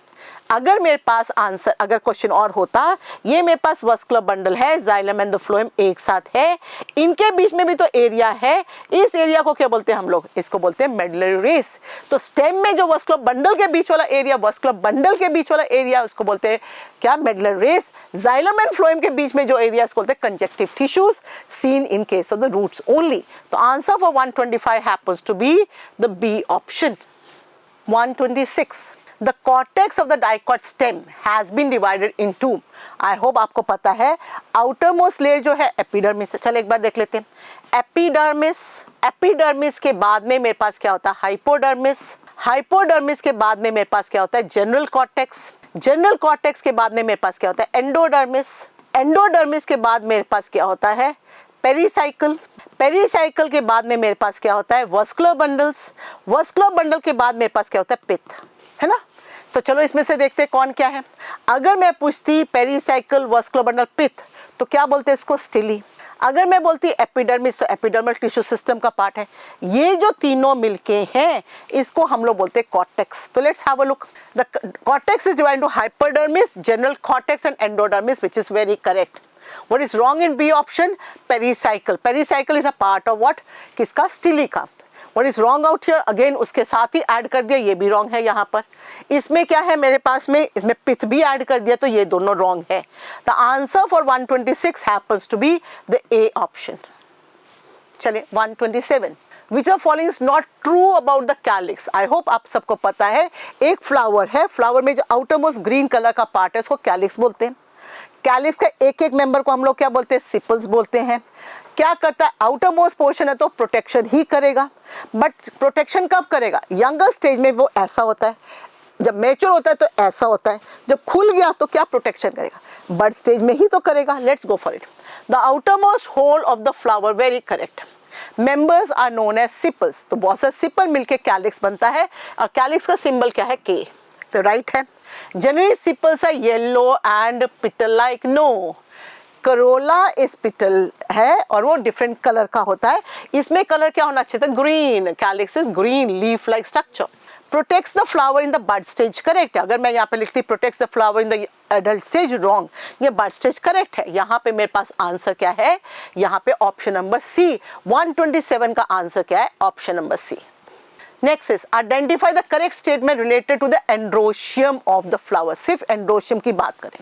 अगर मेरे पास आंसर, अगर क्वेश्चन और होता, ये मेरे पास वस्कुलर बंडल है, जाइलम एंड द फ्लोएम एक साथ है, इनके बीच में भी तो एरिया है, इस एरिया को क्या बोलते हैं हम लोग, इसको बोलते हैं मेडुलरी रेस। तो स्टेम में जो वस्कुलर बंडल के बीच वाला एरिया, वस्कुलर बंडल के बीच वाला एरिया, उसको बोलते हैं क्या, medullary rays. Xylem and phloem के बीच में जो एरिया, उसको बोलते हैं conjunctive tissues, seen in case of the roots only. तो answer for 125 happens to be the B option. 126, The cortex of the dicot stem has been divided into, I hope आपको पता है, outermost layer जो है एपिडर्मिस। चलो एक बार देख लेते हैं। एपिडर्मिस, एपिडर्मिस के बाद में मेरे पास क्या होता है, हाइपोडर्मिस। हाइपोडर्मिस के बाद में मेरे पास क्या होता है, जनरल कॉर्टेक्स। जनरल कॉर्टेक्स के बाद में मेरे पास क्या होता है, एंडोडर्मिस। एंडोडर्मिस के बाद मेरे पास क्या होता है, पेरीसाइकिल। पेरीसाइकिल के बाद में मेरे पास क्या होता है, वस्कुलर बंडल्स। वस्कुलर बंडल के बाद मेरे पास क्या होता है, पित्त, है ना। तो चलो इसमें से देखते हैं कौन क्या है। अगर मैं पूछती पेरीसाइकिल, वस्कुलर बंडल, पित्त, तो क्या बोलते हैं इसको, स्टिली। अगर मैं बोलती एपिडर्मिस, तो एपिडर्मल टिश्यू सिस्टम का पार्ट है। ये जो तीनों मिलके हैं, इसको हम लोग बोलते हैं कॉर्टेक्स। तो let's have a look. The cortex is divided into hypodermis, general cortex and endodermis, which is very correct. What is wrong in B option? Pericycle. Pericycle is a part of what? किसका, स्टिली का। What is wrong out here? Again उसके साथ ही ऐड कर दिया, ये भी wrong है यहाँ पर। इसमें क्या है मेरे पास में, इसमें पित्त भी ऐड कर दिया, तो ये दोनों wrong है। The answer for 126 happens to be the A option. चलिए 127. Which of following is not true about the calyx? I hope आप सबको पता है, एक फ्लावर है, फ्लावर में जो आउटरमोस्ट ग्रीन कलर का पार्ट है, उसको कैलिक्स बोलते हैं। कैलिक्स का एक एक मेंबर को हम लोग क्या बोलते हैं, सिपल्स बोलते हैं। क्या करता है, आउटर मोस्ट पोर्शन है तो प्रोटेक्शन ही करेगा, बट प्रोटेक्शन कब करेगा, यंगर स्टेज में वो ऐसा होता है, जब मैच्योर होता है तो ऐसा होता है, जब खुल गया तो क्या प्रोटेक्शन करेगा, बर्ड स्टेज में ही तो करेगा। Let's go for it. The outermost whorl of the flower, very correct. Members are known as sepals. तो बहुत सारे सिपल मिलके कैलिक्स बनता है, और कैलिक्स का सिंबल क्या है, के। तो राइट है। Generally sepals are yellow and petal like, no, corolla is petal है और वो डिफरेंट कलर का होता है। इसमें कलर क्या होना चाहिए था, green. Calyx is green, leaf like structure. Protects the flower in the bud stage, correct है। अगर मैं यहाँ पे लिखती protects the flower in the adult stage, wrong, ये बड स्टेज करेक्ट है। यहाँ पे मेरे पास आंसर क्या है, यहाँ पे ऑप्शन नंबर सी। 127 का आंसर क्या है, option number C. Next is identify the correct statement related to the androecium of the flower. सिर्फ एंड्रोशियम की बात करें.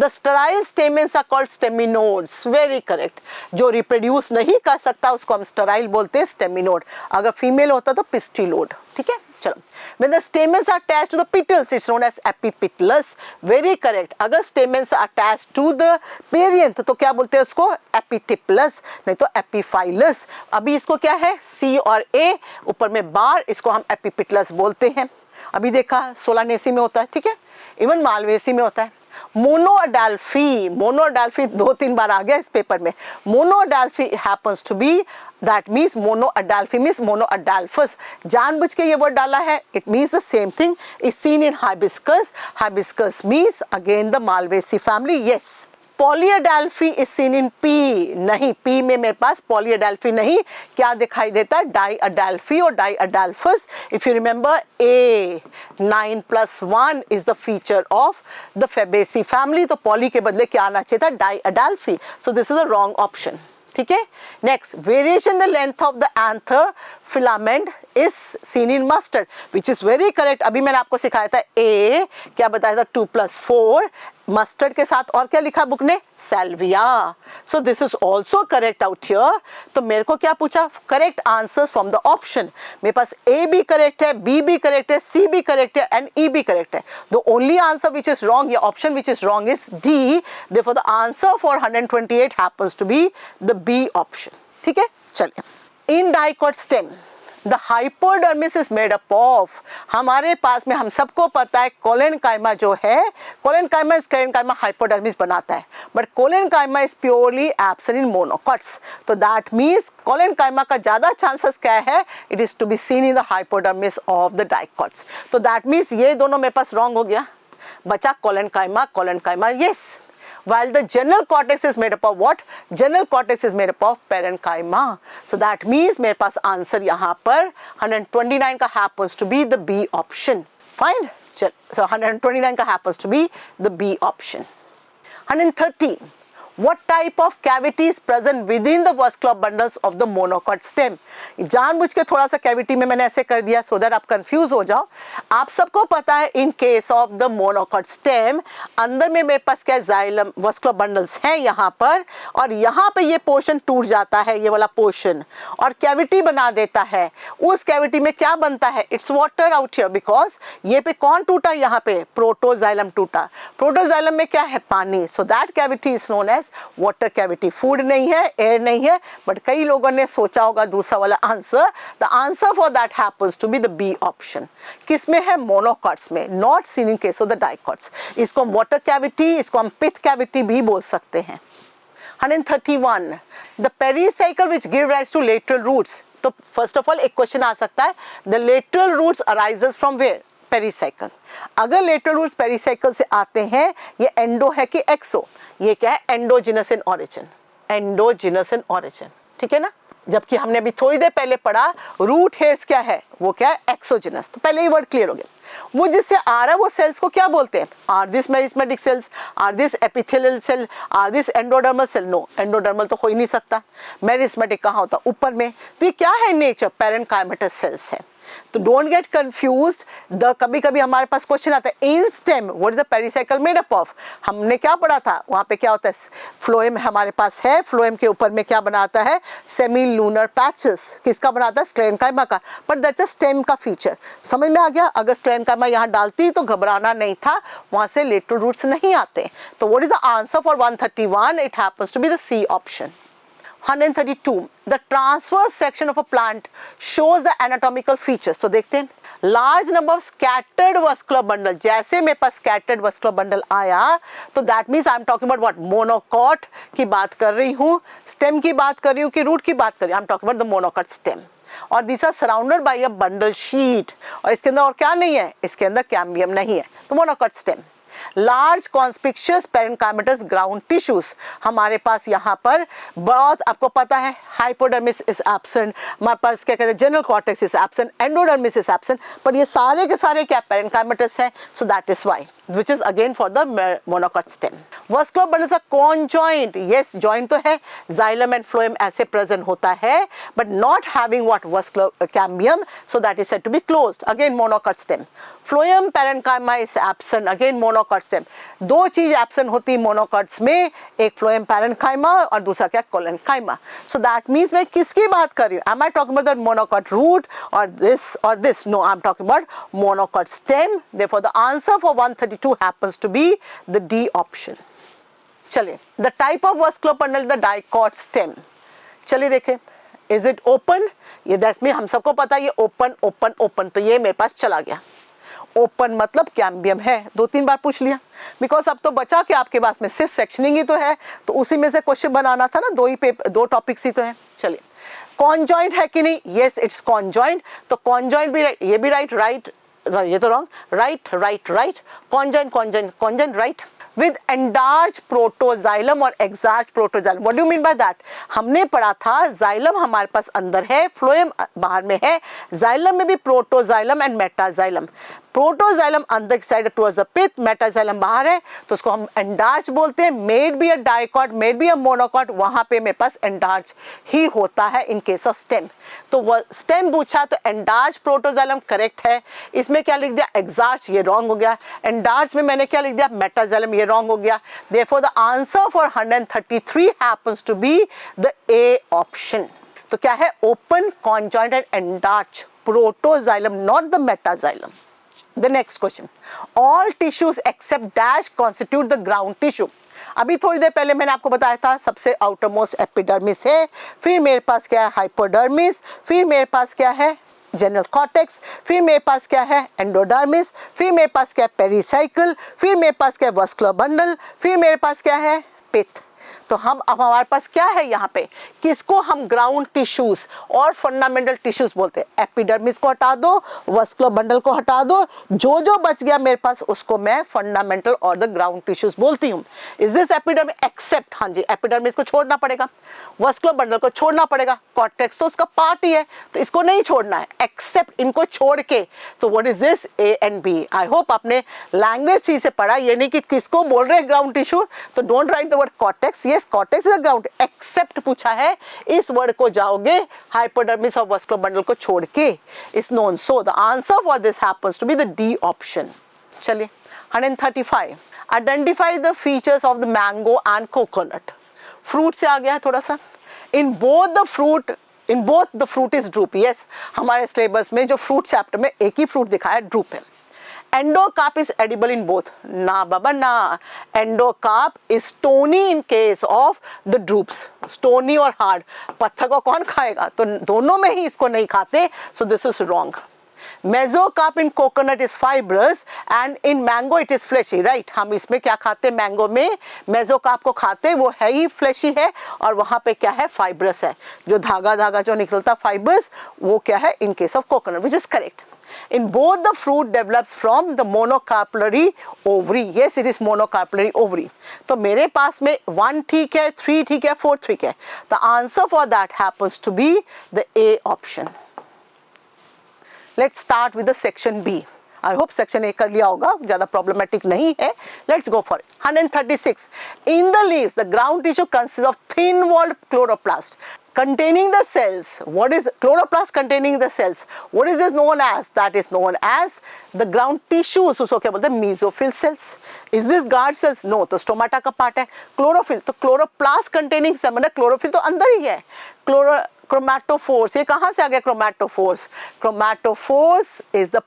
The sterile stamens are called steminodes. Very correct. जो reproduce नहीं कर सकता उसको हम sterile बोलते हैं steminoid. अगर female होता तो pistillode. ठीक है, चलो. When the stamens are attached to the petals, it's known as epipetalous. Very correct. अगर stamens are attached to the perianth तो क्या बोलते हैं उसको? Epitipalous, नहीं तो epiphyllous. अभी इसको क्या है? C और A ऊपर में बार, इसको हम epipetalous बोलते हैं. अभी देखा सोलानेसी में होता है, ठीक है, इवन मालवेसी में होता है. मोनोअडाल्फी, मोनोअडाल्फी 2-3 बार आ गया इस पेपर में. Monoadelphy happens to be, that means monoadelphy means monoadelphous. जानबूझ के ये वर्ड डाला है. It means the same thing is seen in hibiscus. Hibiscus means again the Malvaceae family. Yes. Polyadelphy is seen in pea. नहीं, पी में मेरे पास पॉलीअडाल्फी नहीं. क्या दिखाई देता है? डाईअडाल्फी और diadelphous. If you remember a 9+1 is the feature of the fabaceae family. तो पॉली के बदले क्या आना चाहिए था? Diadelphy. So this is a wrong option. ठीक है. Next, variation the length of the anther filament is seen in mustard, which is very correct. अभी मैंने आपको सिखाया था ए, क्या बताया था? 2+4. मस्टर्ड के साथ और क्या लिखा बुक ने? Salvia. So this is also correct out here. तो मेरे को क्या पूछा? Correct answers from the option. मेरे पास ए भी करेक्ट है, बी भी करेक्ट है, सी भी करेक्ट है एंड ई भी करेक्ट है. The only answer which is wrong, या option which is wrong is D. Therefore the answer for 128 happens to be the B option. ठीक है, चलिए. In dicot stem the hypodermis is made up of. हमारे पास में हम सबको पता है कोलेनकाइमा जो है, कोलेनकाइमा स्क्लेरेनकाइमा हाइपोडर्मिस बनाता है, but collenchyma is purely absent in monocots. तो दैट मीन्स कोलेनकाइमा का ज्यादा चांसेस क्या है? It is to be seen in the hypodermis of the dicots. तो दैट मीन्स ये दोनों मेरे पास रॉन्ग हो गया. बचा collenchyma, collenchyma. Yes. While the general cortex is made up of what? General cortex is made up of parenchyma. So that means मेरे पास आंसर यहाँ पर 129 का happens to be the B option. Fine. So 129 का happens to be the B option. 130. What type of cavity is present within the vascular bundles of the monocot stem? जानबूझ के थोड़ा सा कैविटी में मैंने ऐसे कर दिया so that आप कंफ्यूज हो जाओ. आप सबको पता है in case of the monocot stem अंदर में मेरे पास क्या जाइलम वस्कुलर बंडल्स हैं यहाँ पर, और यहाँ पे ये पोर्शन टूट जाता है, ये वाला पोर्शन, और कैविटी बना देता है. उस कैविटी में क्या बनता है? It's water out here. Because ये पे कौन टूटा? यहाँ पे प्रोटोजाइलम टूटा. प्रोटोजाइलम में क्या है? पानी. So that cavity is known as water cavity. Food नहीं है, एयर नहीं है, बट कई लोगों ने सोचा होगा दूसरा वाला answer. The answer for that happens to be the B option. किसमें है? मोनोकॉट्स में, not seen in case of the dicots. इसको हम वाटर कैविटी, इसको हम पिथ कैविटी भी बोल सकते हैं. 131. The pericycle which give rise to lateral roots. तो फर्स्ट ऑफ ऑल एक क्वेश्चन आ सकता है, the lateral roots arises from where? Pericycle. अगर लेटरल रूट्स पेरिसाइकिल से आते हैं, ये एंडो है कि एक्सो? ये क्या है? एंडोजिनस इन ऑरिजिन. एंडोजिनस इन ऑरिजिन. ठीक है ना. जबकि हमने अभी थोड़ी देर पहले पढ़ा रूट हेयर्स क्या है? वो क्या है? एक्सोजिनस. तो पहले ही वर्ड क्लियर हो गया. वो जिससे आ रहा है वो सेल्स को क्या बोलते हैं? Are this meristematic cells, are this epithelial cell, are this endodermal cell? No, endodermal तो हो ही नहीं सकता. मेरिस्मेटिक कहाँ होता? ऊपर में. तो ये क्या है? नेचर पेरेन्काइमेटस सेल्स है. तो डोंट गेट कंफ्यूज्ड. द कभी कभी हमारे पास क्वेश्चन आता है in stem what is the pericycle made up of. हमने क्या पढ़ा था वहाँ पे? क्या होता है? फ्लोएम हमारे पास है. फ्लोएम के ऊपर में क्या बनाता है? Semi lunar patches. किसका बनाता है? स्क्लेरेनकाइमा का. बट दैट्स अ स्टेम का फीचर. समझ में आ गया? अगर स्क्लेरेनकाइमा यहाँ डालती तो घबराना नहीं था, वहाँ से लेटरल रूट्स नहीं आते. तो what is the answer for 131? It happens to be the C option. 132. The transverse section of a plant shows the anatomical features. तो देखते हैं. Large number of scattered vascular bundle. जैसे मेरे पास scattered vascular bundle आया, तो that means I'm talking about what? Monocot की बात कर रही हूँ, stem की बात कर रही हूँ कि root की बात कर रही हूँ? I'm talking about the monocot stem. और these are surrounded by a bundle sheet. और इसके अंदर और क्या नहीं है? इसके अंदर कैम्बियम नहीं है. तो monocot stem. Large conspicuous parenchymatous ground tissues. हमारे पास यहाँ पर बहुत आपको पता है हाइपोडर्मिस इज एब्सेंट, हमारे पास क्या कहते हैं general cortex is absent, endodermis is absent, पर ये सारे के सारे क्या पेरेन्काइमेटस है. So that is why which is again for the monocot stem. Vascular bundles are conjoint, yes joint तो है, जाइलम एंड फ्लोएम ऐसे प्रेजेंट होता है, but not having what vascular cambium, so that is said to be closed, again monocot stem. Phloem parenchyma is absent, again monocot stem. दो चीज एब्सेंट होती है मोनोकॉट्स में, एक फ्लोएम पैरेन्काइमा और दूसरा क्या कोलेनकाइमा. सो दैट मीन्स मैं किसकी बात कर रही हूँ? Am I talking about the monocot root और this? No, I am talking about monocot stem. Therefore the answer for 132 happens to be the D option. चलिए, the type of vascular bundle the dicot stem. चलिए देखें, इज इट ओपन? ये दैट्स मीन हम सबको पता है ये ओपन ओपन ओपन, तो ये मेरे पास चला गया. ओपन मतलब कैम्बियम है, 2-3 बार पूछ लिया. बिकॉज अब तो बचा कि आपके पास में सिर्फ सेक्शनिंग ही तो है, तो उसी में से क्वेश्चन बनाना था ना, दो टॉपिक्स ही तो है. चलिए, कॉन्जॉइंट है कि नहीं? Yes it's conjoint. तो कॉन्जॉइंट भी राइट, ये भी राइट, राइट ये तो wrong, right right right, conjoint conjoint conjoint right, with enlarged protoxylem और exarched protoxylem. What do you mean by that? हमने पढ़ा था xylem हमारे पास अंदर है, phloem बाहर में है, xylem में भी protoxylem and metaxylem. प्रोटोजाइलम अंदर की side towards the pith, metaxylem बाहर है, तो उसको हम एंडार्च बोलते हैं. Made be a dicot, made be a monocot, वहां पे मेरे पास एंडार्च ही होता है इन केस ऑफ स्टेम. तो वो स्टेम पूछा तो एंडार्च प्रोटोजाइलम करेक्ट है. इसमें क्या लिख दिया? एक्सार्च, ये रॉन्ग हो गया. एंडार्च में मैंने क्या लिख दिया? मेटाजाइलम, ये रॉन्ग हो गया. Therefore the answer for 133 happens to be the A option. तो क्या है? Open, conjoint and endarch protoxylem, not the metaxylem. The next question. All tissues except dash constitute the ground tissue. अभी थोड़ी देर पहले मैंने आपको बताया था सबसे आउटर मोस्ट एपिडर्मिस है, फिर मेरे पास क्या है? हाइपोडर्मिस, फिर मेरे पास क्या है? जनरल कॉर्टेक्स, फिर मेरे पास क्या है? एंडोडर्मिस, फिर मेरे पास क्या है? पेरिसाइकल, फिर मेरे पास क्या है? वस्कुलर बंडल, फिर मेरे पास क्या है? पिथ. तो अब हमारे पास क्या है यहाँ पे? किसको हम ग्राउंड टिश्यूज और फंडामेंटल टिश्यूज बोलते हैं? एपिडर्मिस को हटा दो, वस्कुलर बंडल को हटा दो, जो जो बच गया मेरे पास उसको मैं फंडामेंटल और द ग्राउंड टिश्यूज बोलती हूँ. Is this epidermis? एक्सेप्ट, हाँ जी, एपिडर्मिस को छोड़ना पड़ेगा, वस्कुलर बंडल को छोड़ना पड़ेगा, कॉर्टेक्स तो उसका पार्ट ही है, तो इसको नहीं छोड़ना है, एक्सेप्ट इनको छोड़ के. तो what is this? A and B. I hope आपने लैंग्वेज ठीक से पढ़ा, ये नहीं कि किसको बोल रहे हैं ग्राउंड टिश्यू, तो don't write the word cortex. Yes, cortex is a ground. Except पूछा है, इस वर्ड को जाओगे हाइपोडर्मिस और वस्कुलर बंडल को छोड़ के. Is known. So the answer for this happens to be the D option. चलिए, 135. Identify the features of the mango and coconut. Fruit से आ गया है थोड़ा सा. In both the fruit is drupe. Yes, हमारे सिलेबस में जो फ्रूट चैप्टर में एक ही फ्रूट दिखाया, ड्रूप है. Endocarp is edible in both. ना बाबा ना. Endocarp is stony in case of the drupes. Stony और hard. पत्थर को कौन खाएगा? तो दोनों में ही इसको नहीं खाते. So this is wrong. Mesocarp in coconut is fibrous and in mango it is fleshy, right? हम इसमें क्या खाते हैं? मैंगो में मेसोकार्प को खाते हैं, वो है ही फ्लेशी है और वहाँ पे क्या है? फाइब्रस है. जो धागा जो निकलता फाइब्रस, वो क्या है? In case of coconut, which is correct. In both the fruit develops from the monocarpellary ovary. Yes, it is monocarpellary ovary. तो मेरे पास में 1 ठीक है, 3 ठीक है, 4 ठीक है. The answer for that happens to be the A option. Let's start with the section B. I hope section A कर लिया होगा, ज़्यादा problematic नहीं है. Let's go for it. 136. In the leaves, the ground tissue consists of thin-walled chloroplast containing the cells. What is chloroplast containing the cells? What is this known as? That is known as the ground tissues. उसको क्या बोलते हैं? Mesophyll cells. Is this guard cells? No. तो स्टोमाटा का पार्ट है. Chlorophyll, तो chloroplast containing cell मतलब chlorophyll तो अंदर ही है. Chromatophores, ये कहाँ से आ गया chromatophores? Chromatophores is the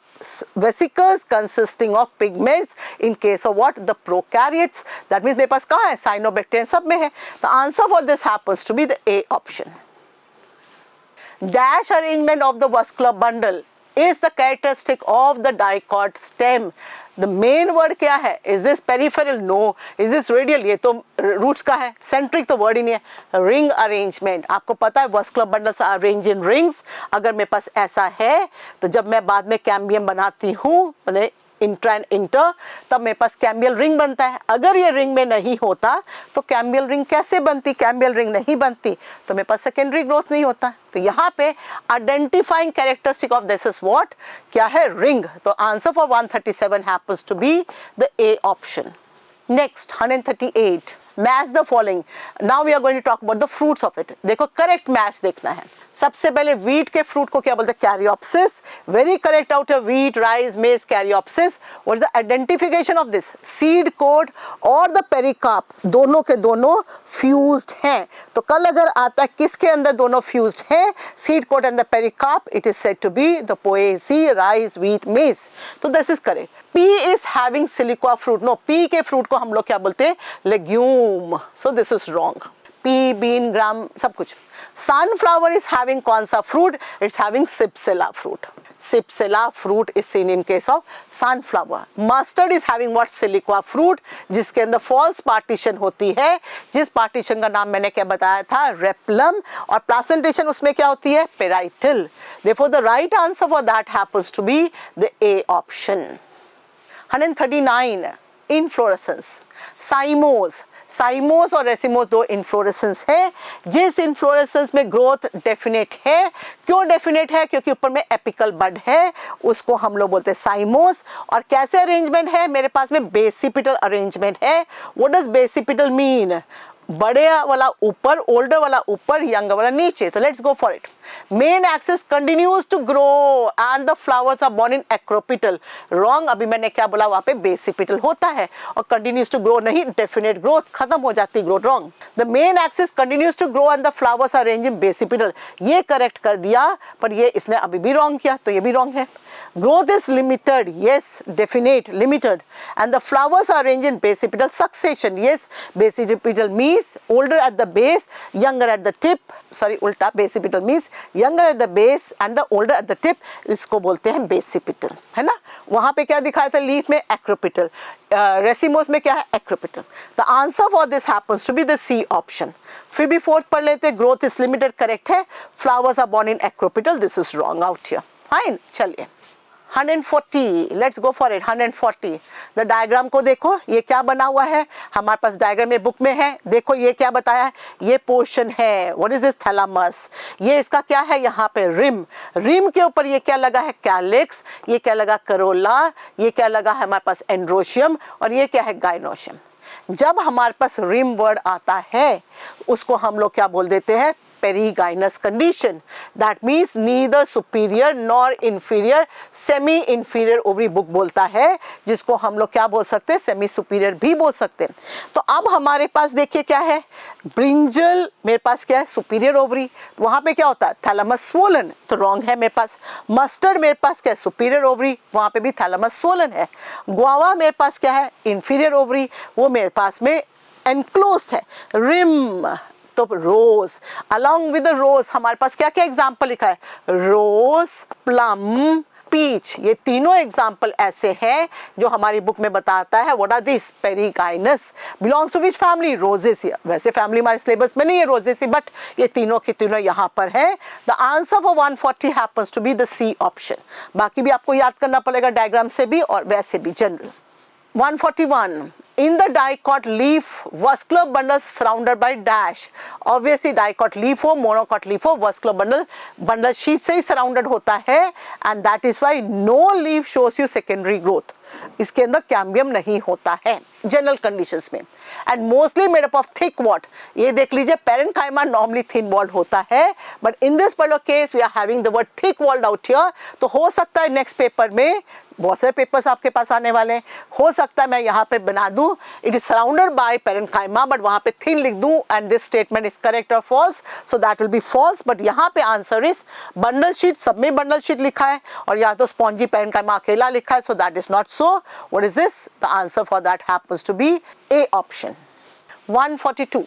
vesicles consisting of pigments in case of what? The prokaryotes. That means मेरे पास कहाँ है? Cyanobacteria सब में है. The answer for this happens to be the A option. Dash arrangement of the vascular bundle is the characteristic of the dicot stem. The main word क्या है? Is this peripheral? No. Is this radial? ये तो roots का है. Centric तो word ही नहीं है. Ring arrangement. आपको पता है vascular bundles are arranged in rings. अगर मेरे पास ऐसा है तो जब मैं बाद में कैम्बियम बनाती हूँ, मतलब इंट्रा एंड इंटर, तब मेरे पास कैम्बियल रिंग बनता है. अगर ये रिंग में नहीं होता तो कैम्बियल रिंग कैसे बनती? कैम्बियल रिंग नहीं बनती तो मेरे पास सेकेंडरी ग्रोथ नहीं होता. तो यहाँ पे identifying characteristic of this is what? क्या है? रिंग. तो answer for 137 happens to be the A option. Next 138, match the following. Now we are going to talk about the fruits of it. देखो करेक्ट मैच देखना है. सबसे पहले वीट के फ्रूट को क्या बोलते हैं? Caryopsis. Very correct out of wheat, rice, maize, caryopsis. What is the identification of this? Seed coat और द पेरिकार्प दोनों के दोनों फ्यूज्ड हैं. तो कल अगर आता है किसके अंदर दोनों फ्यूज्ड हैं? Seed coat and the pericarp. It is said to be the Poaceae, rice, wheat, maize. तो this is correct. P is having siliqua fruit. No, P के फ्रूट को हम लोग क्या बोलते हैं? Legume. So this is wrong. P, bean, gram, सब कुछ. Sunflower is having कौन सा fruit? It's having Cypsela fruit. Cypsela fruit is seen in case of sunflower. Mustard is having what? Siliqua fruit, जिसके अंदर false partition होती है. जिस partition का नाम मैंने क्या बताया था? Replum. और placentation उसमें क्या होती है? Parietal. Therefore the right answer for that happens to be the A option. 139, inflorescence. साइमोस. साइमोस और रेसिमोस दो इन्फ्लोरेसेंस है. जिस इन्फ्लोरेसेंस में ग्रोथ डेफिनेट है. क्यों डेफिनेट है? क्योंकि ऊपर में एपिकल बड है, उसको हम लोग बोलते हैं साइमोस. और कैसे अरेंजमेंट है? मेरे पास में बेसिपिटल अरेंजमेंट है. What does basipetal mean? बड़े वाला ऊपर, ओल्डर वाला ऊपर, यंगर वाला नीचे. तो let's go for it. Main axis continues to grow and the flowers are borne in acropetal. Wrong. अभी मैंने क्या बोला? वहां पे बेसिपिटल होता है और कंटिन्यूज टू ग्रो नहीं, डेफिनेट ग्रोथ, खत्म हो जाती growth. Wrong. The main axis continues to grow and the flowers are arranged in basipetal. ये करेक्ट कर दिया, पर ये इसने अभी भी रॉन्ग किया, तो ये भी रॉन्ग है. Growth is limited, yes, definite, limited, and the flowers are arranged in basipetal succession. Yes, basipetal means older at the base, younger at the tip. Sorry, उल्टा. Basipetal means younger at the base and the older at the tip. इसको बोलते हैं basipetal, है ना? वहाँ पे क्या दिखाया था? लीफ में acropetal. रेसिमोस में क्या है? Acropetal. The answer for this happens to be the C option. फिर भी फोर्थ पढ़ लेते. ग्रोथ इज लिमिटेड करेक्ट है. Flowers are borne in acropetal. This is wrong out here. Fine. चलिए 140, let's go for it. 140. The diagram को देखो, ये क्या बना हुआ है हमारे पास? डायग्राम में बुक में है. देखो ये क्या बताया है? ये पोर्शन है. What is this? थैलामस. ये इसका क्या है? यहाँ पे रिम. रिम के ऊपर ये क्या लगा है? कैलिक्स. ये क्या लगा? करोला. ये क्या लगा है हमारे पास? एंड्रोशियम. और ये क्या है? गाइनोशियम. जब हमारे पास रिम वर्ड आता है उसको हम लोग क्या बोल देते हैं? perigynous condition. That means neither superior nor inferior, semi inferior ovary book बोलता है, जिसको हम लोग क्या बोल सकते हैं? सेमी सुपीरियर भी बोल सकते हैं. तो अब हमारे पास देखिए क्या है? ब्रिंजल मेरे पास क्या है? Superior ovary. वहां पे क्या होता है? Thalamus swollen. तो रॉन्ग है मेरे पास. मस्टर्ड मेरे पास क्या है? Superior ovary. वहां पे भी थैलामस स्वोलन है. गुआवा मेरे पास क्या है? Inferior ovary. वो मेरे पास में एनक्लोज्ड है. रिम तो रोज. अलॉन्ग विद द रोज हमारे पास क्या क्या एग्जाम्पल लिखा है? रोज, प्लम, पीच. ये तीनों एग्जाम्पल ऐसे हैं जो हमारी बुक में बताता है. What are this? Perigynous. Belongs to which family? Rosaceae. वैसे फैमिली हमारे सिलेबस में नहीं है रोजेसी, बट ये तीनों की तीनों यहाँ पर है. The answer for 140 happens to be the C option. बाकी भी आपको याद करना पड़ेगा डायग्राम से भी और वैसे भी general. 141. In the dicot leaf, vascular bundles surrounded by dash. Obviously dicot leaf हो, monocot leaf हो, vascular bundle sheet से ही surrounded होता है, and that is why no leaf shows you secondary growth. इसके अंदर कैम्बियम नहीं होता है जनरल कंडीशंस में. And mostly made up of thick walled. ये देख लीजिए पेरेन्काइमा नॉर्मली थिन वॉल्ड होता है, but in this particular case we are having the word thick walled out here. तो हो सकता है नेक्स्ट पेपर में, बहुत सारे पेपर्स आपके पास आने वाले हैं, हो सकता है मैं यहाँ पे बना दूं it is surrounded by parenchyma, but वहाँ पे थिन लिख दूं and this statement is correct और false. So that will be false. But यहाँ पे आंसर इज बंडल शीट. सब में बंडल शीट लिखा है और यहाँ तो स्पॉन्जी पेरेन्काइमा अकेला लिखा है. So that is not so. What is this? The answer for that happens to be A option. 142.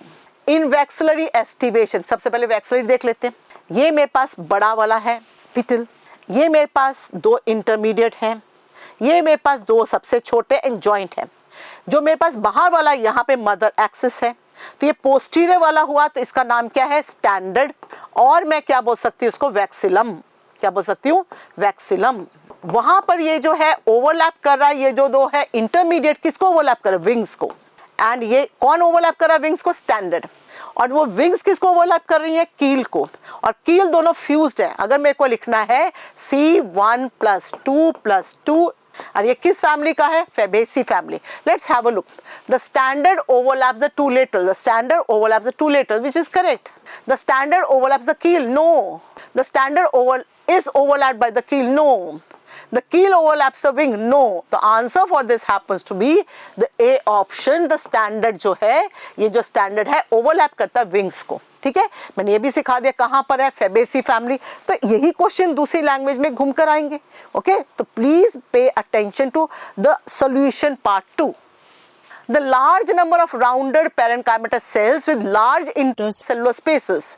In vexillary aestivation. सबसे पहले वैक्सिलरी देख लेते हैं. ये मेरे पास बड़ा वाला है पिटल. ये मेरे पास दो इंटरमीडिएट हैं. ये मेरे पास दो सबसे छोटे एंड जॉइंट है. जो मेरे पास बाहर वाला यहाँ पे मदर एक्सिस है, तो ये पोस्टीरियर वाला हुआ, तो इसका नाम क्या है? स्टैंडर्ड. और मैं क्या बोल सकती हूँ उसको? वैक्सिलम. क्या बोल सकती हूँ? वैक्सिलम. वहां पर ये जो है ओवरलैप कर रहा है. ये जो दो है इंटरमीडिएट किसको ओवरलैप कर रहा है? विंग्स को. एंड ये कौन ओवरलैप कर रहा है? विंग्स को. स्टैंडर्ड. और वो विंग्स किसको ओवरलैप कर रही है? कील को. और कील दोनों फ्यूज्ड है. अगर मेरे को लिखना है C1 + 2 + 2 और ये किस फैमिली का है? Fabaceae family. Let's have a look. The standard overlaps the two laterals. The standard overlaps the two laterals, which is correct. The standard overlaps the keel. No. The standard is overlapped by the keel. No. The keel overlaps the wing. No. The answer for this happens to be the A option. The standard जो है, ये जो standard है overlap करता है wings को. ठीक है, मैंने ये भी सिखा दिया कहाँ पर है Fabaceae फैमिली. तो यही क्वेश्चन दूसरी लैंग्वेज में घूम कर आएंगे. ओके, तो please pay attention to the solution part 2. The large number of rounded parenchymatous cells with large intercellular spaces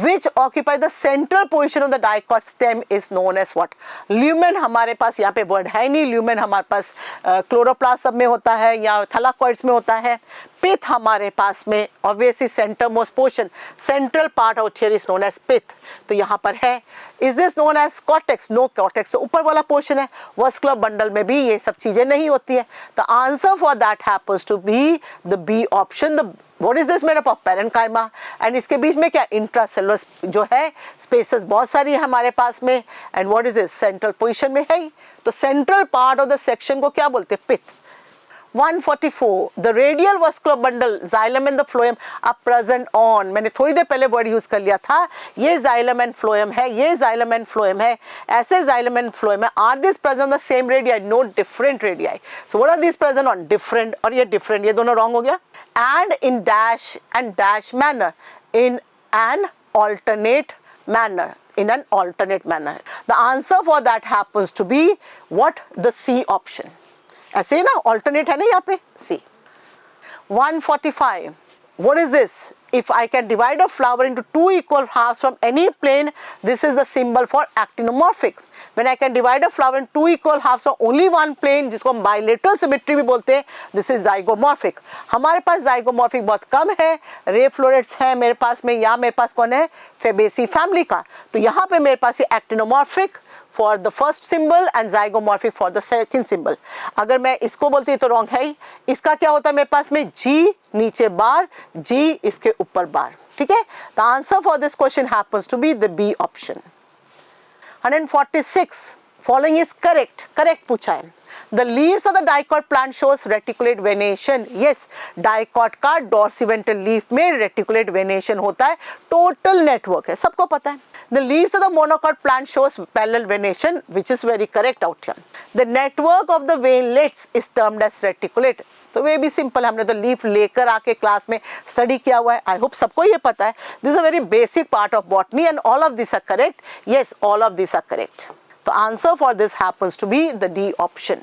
which occupy the central position of the dicot stem is known as what? Lumen हमारे पास यहाँ पे वर्ड है नहीं. ल्यूमेन हमारे पास क्लोरोप्लास्ट सब में होता है या थैलाकॉइड्स में होता है. पिथ हमारे पास में obviously centremost portion, central part out here is known as pith. तो यहाँ पर है. Is this known as cortex? No, cortex तो ऊपर वाला पोर्शन है. वस्कुलर बंडल में भी ये सब चीजें नहीं होती है. The answer for that happens to be the B option. The What is this made up of? Parenchyma. And इसके बीच में क्या इंट्रासेलुलर जो है स्पेसेस बहुत सारी है हमारे पास में. And what is this? Central position में है. तो central part of the section को क्या बोलते हैं? पिथ. 144. The radial vascular bundle, xylem and the phloem are present on. मैंने थोड़ी देर पहले वर्ड यूज कर लिया था. ये xylem and phloem है, ये xylem and phloem है, ऐसे xylem and phloem है. Are these present on the same radii? No, different radii. So what are these present on? Different. और ये different, ये दोनों wrong हो गया. And in dash and dash manner, in an alternate manner. In an alternate manner. The answer for that happens to be what? The C option. ऐसे ही ना, ऑल्टरनेट है ना यहाँ पे. सी. 145. What is this? If I can divide a flower into two equal halves from any plane, this is the symbol for actinomorphic. When I can divide a flower into two equal halves from only one plane, जिसको हम bilateral symmetry भी बोलते हैं, this is zygomorphic. हमारे पास zygomorphic बहुत कम है. रे फ्लोरेट्स है मेरे पास में. यहाँ मेरे पास कौन है? Fabaceae फैमिली का. तो यहाँ पे मेरे पास ये actinomorphic for the first symbol and zygomorphic for the second symbol. अगर मैं इसको बोलती तो रॉन्ग है ही. इसका क्या होता है मेरे पास में? G नीचे बार, G इसके ऊपर बार. ठीक है. The answer for this question happens to be the B option. 146. Following is correct. Correct पूछा है. The leaves of the dicot plant shows reticulate venation. Yes, dicot का dorsiventral leaf में reticulate venation होता है. Total network है, सबको पता है. The leaves of the monocot plant shows parallel venation, which is very correct out here. The network of the veinlets is termed as reticulate. तो वे भी सिंपल, हमने तो लीफ लेकर आके क्लास में स्टडी किया हुआ है. आई होप सबको ये पता है. This is a very basic part of botany and all of this are correct. Yes, all of this are correct. The answer for this happens to be the D option.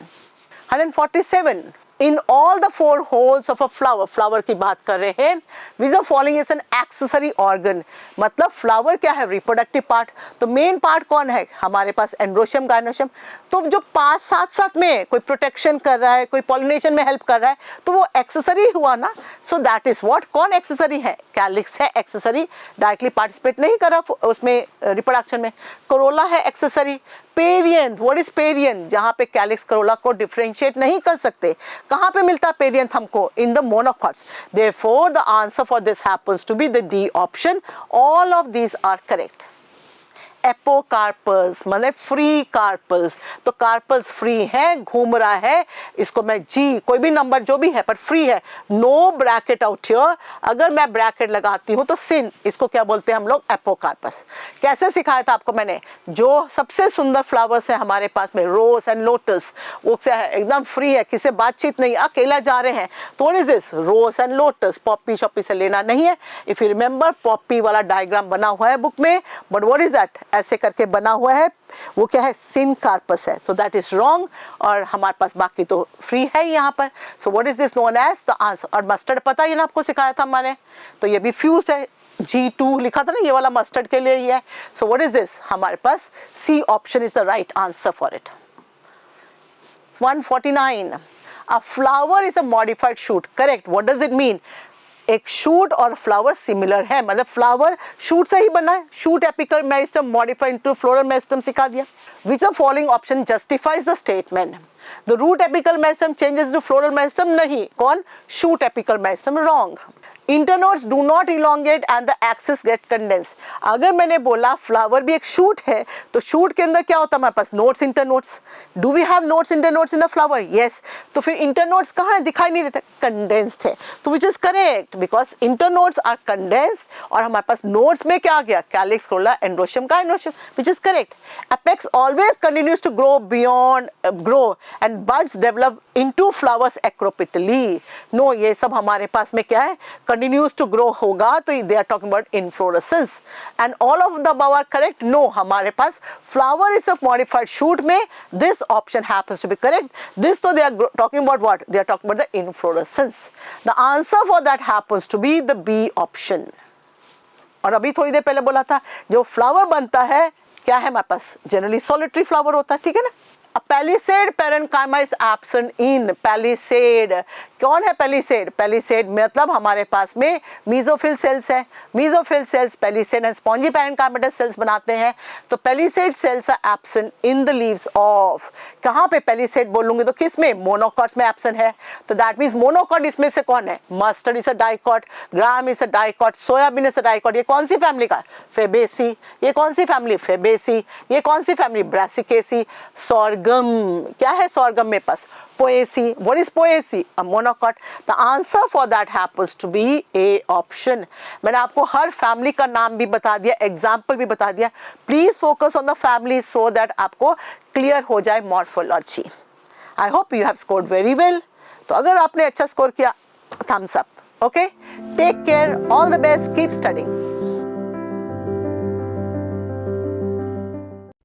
147. In all the four holes of a flower, flower की बात कर रहे हैं, which the following is an accessory organ. मतलब flower क्या है? reproductive part. तो main part कौन है? हमारे पास एंड्रोशियम, गायनोशियम. तो जो पास साथ साथ में कोई प्रोटेक्शन कर रहा है, कोई पॉलिनेशन में हेल्प कर रहा है, तो वो एक्सेसरी हुआ ना. सो दैट इज व्हाट. कौन एक्सेसरी है? कैलिक्स है एक्सेसरी. डायरेक्टली पार्टिसिपेट नहीं कर रहा उसमें रिप्रोडक्शन में. कोरोला है accessory. Perianth. What is perianth? जहाँ पे कैलिक्स कोरोला को डिफरेंशिएट नहीं कर सकते. कहाँ पे मिलता है पेरियंथ हमको? In the monocots. Therefore the answer for this happens to be the D option. All of these are correct. Apocarpous मतलब फ्री कार्पल्स. तो कार्पल्स फ्री है, घूम रहा है. इसको मैं जी, कोई भी नंबर जो भी है पर फ्री है. No bracket out here. अगर मैं ब्रैकेट लगाती हूँ तो सिन. इसको क्या बोलते हैं हम लोग? एपोकार्पस. कैसे सिखाया था आपको मैंने? जो सबसे सुंदर फ्लावर्स है हमारे पास में, रोज एंड लोटस, वो क्या है? एकदम फ्री है, किसी बातचीत नहीं, अकेला जा रहे हैं. तो what is this? Rose and lotus. Poppy shoppy से लेना नहीं है. इफ यू रिमेंबर, पॉपी वाला डायग्राम बना हुआ है बुक में, बट व्हाट इज दैट? ऐसे करके बना हुआ है, वो क्या है? सिन कार्पस है. तो दैट इज रॉन्ग. और हमारे पास बाकी तो फ्री है यहाँ पर. So what is this known as the answer? और मस्टर्ड पता है ना, आपको सिखाया था मैंने. तो ये भी फ्यूज है. G2 लिखा था ना, ये वाला मस्टर्ड के लिए ही है. So what is this? हमारे पास C option is the right answer for it. 149. A flower is a modified shoot. Correct. What does it mean? एक शूट और फ्लावर सिमिलर है. मतलब फ्लावर शूट से ही बना है. Shoot apical meristem modified into floral meristem सिखा दिया. Which of following option justifies the statement? The root apical meristem changes to floral meristem, नहीं, कौन, shoot apical meristem, wrong. Internodes do not elongate and the axis get condense. अगर मैंने बोला फ्लावर भी एक शूट है, तो शूट के अंदर क्या होता है हमारे पास, nodes, internodes. Do we have nodes, internodes in the flower? Yes. तो फिर इंटरनोड्स कहाँ है, दिखाई नहीं देते, कंडेंस्ड है, तो which is correct, because internodes are condensed और हमारे पास नोड्स में क्या आ गया, calyx, corolla, androecium, gynoecium, which is correct. Apex always continues to grow beyond grow and buds develop into flowers acropetally. No, ये सब हमारे पास में क्या है, continues to grow होगा, तो they are talking about inflorescence and all of the above are correct. No, हमारे पास flower is a modified shoot में this option happens to be correct. This तो they are talking about what? They are talking about the inflorescence. The answer for that happens to be the B option. और अभी थोड़ी देर पहले बोला था जो फ्लावर बनता है क्या है हमारे पास, जनरली सॉलिटरी फ्लावर होता है, ठीक है ना। Palisade parenchyma is absent in, palisade कौन है, पैलिसेड, पैलिसेड मतलब हमारे पास में मीजोफिल सेल्स है, mesophyll cells palisade and spongy parenchymatous cells बनाते हैं, तो palisade cells are absent in the leaves of, कहाँ पे पैलिसेड बोलूंगी तो किस में, मोनोकॉट्स में एब्सेंट है, तो दैट मीन्स मोनोकॉट इसमें से कौन है, mustard is a dicot, gram is a dicot, soybean is a dicot, ये कौन सी फैमिली का, फेबेसी, ये कौन सी फैमिली, फेबेसी, ये कौन सी फैमिली, ब्रासिकेसी, सॉर्गम, क्या है सॉर्गम में पास, Poaceae, what is poaceae, a monocot. The answer for that happens to be A option. मैंने आपको हर फैमिली का नाम भी बता दिया, एग्जाम्पल भी बता दिया, please focus on the family so that आपको क्लियर हो जाए morphology. I hope you have scored very well. तो अगर आपने अच्छा स्कोर किया, thumbs up, okay, take care, all the best, keep studying.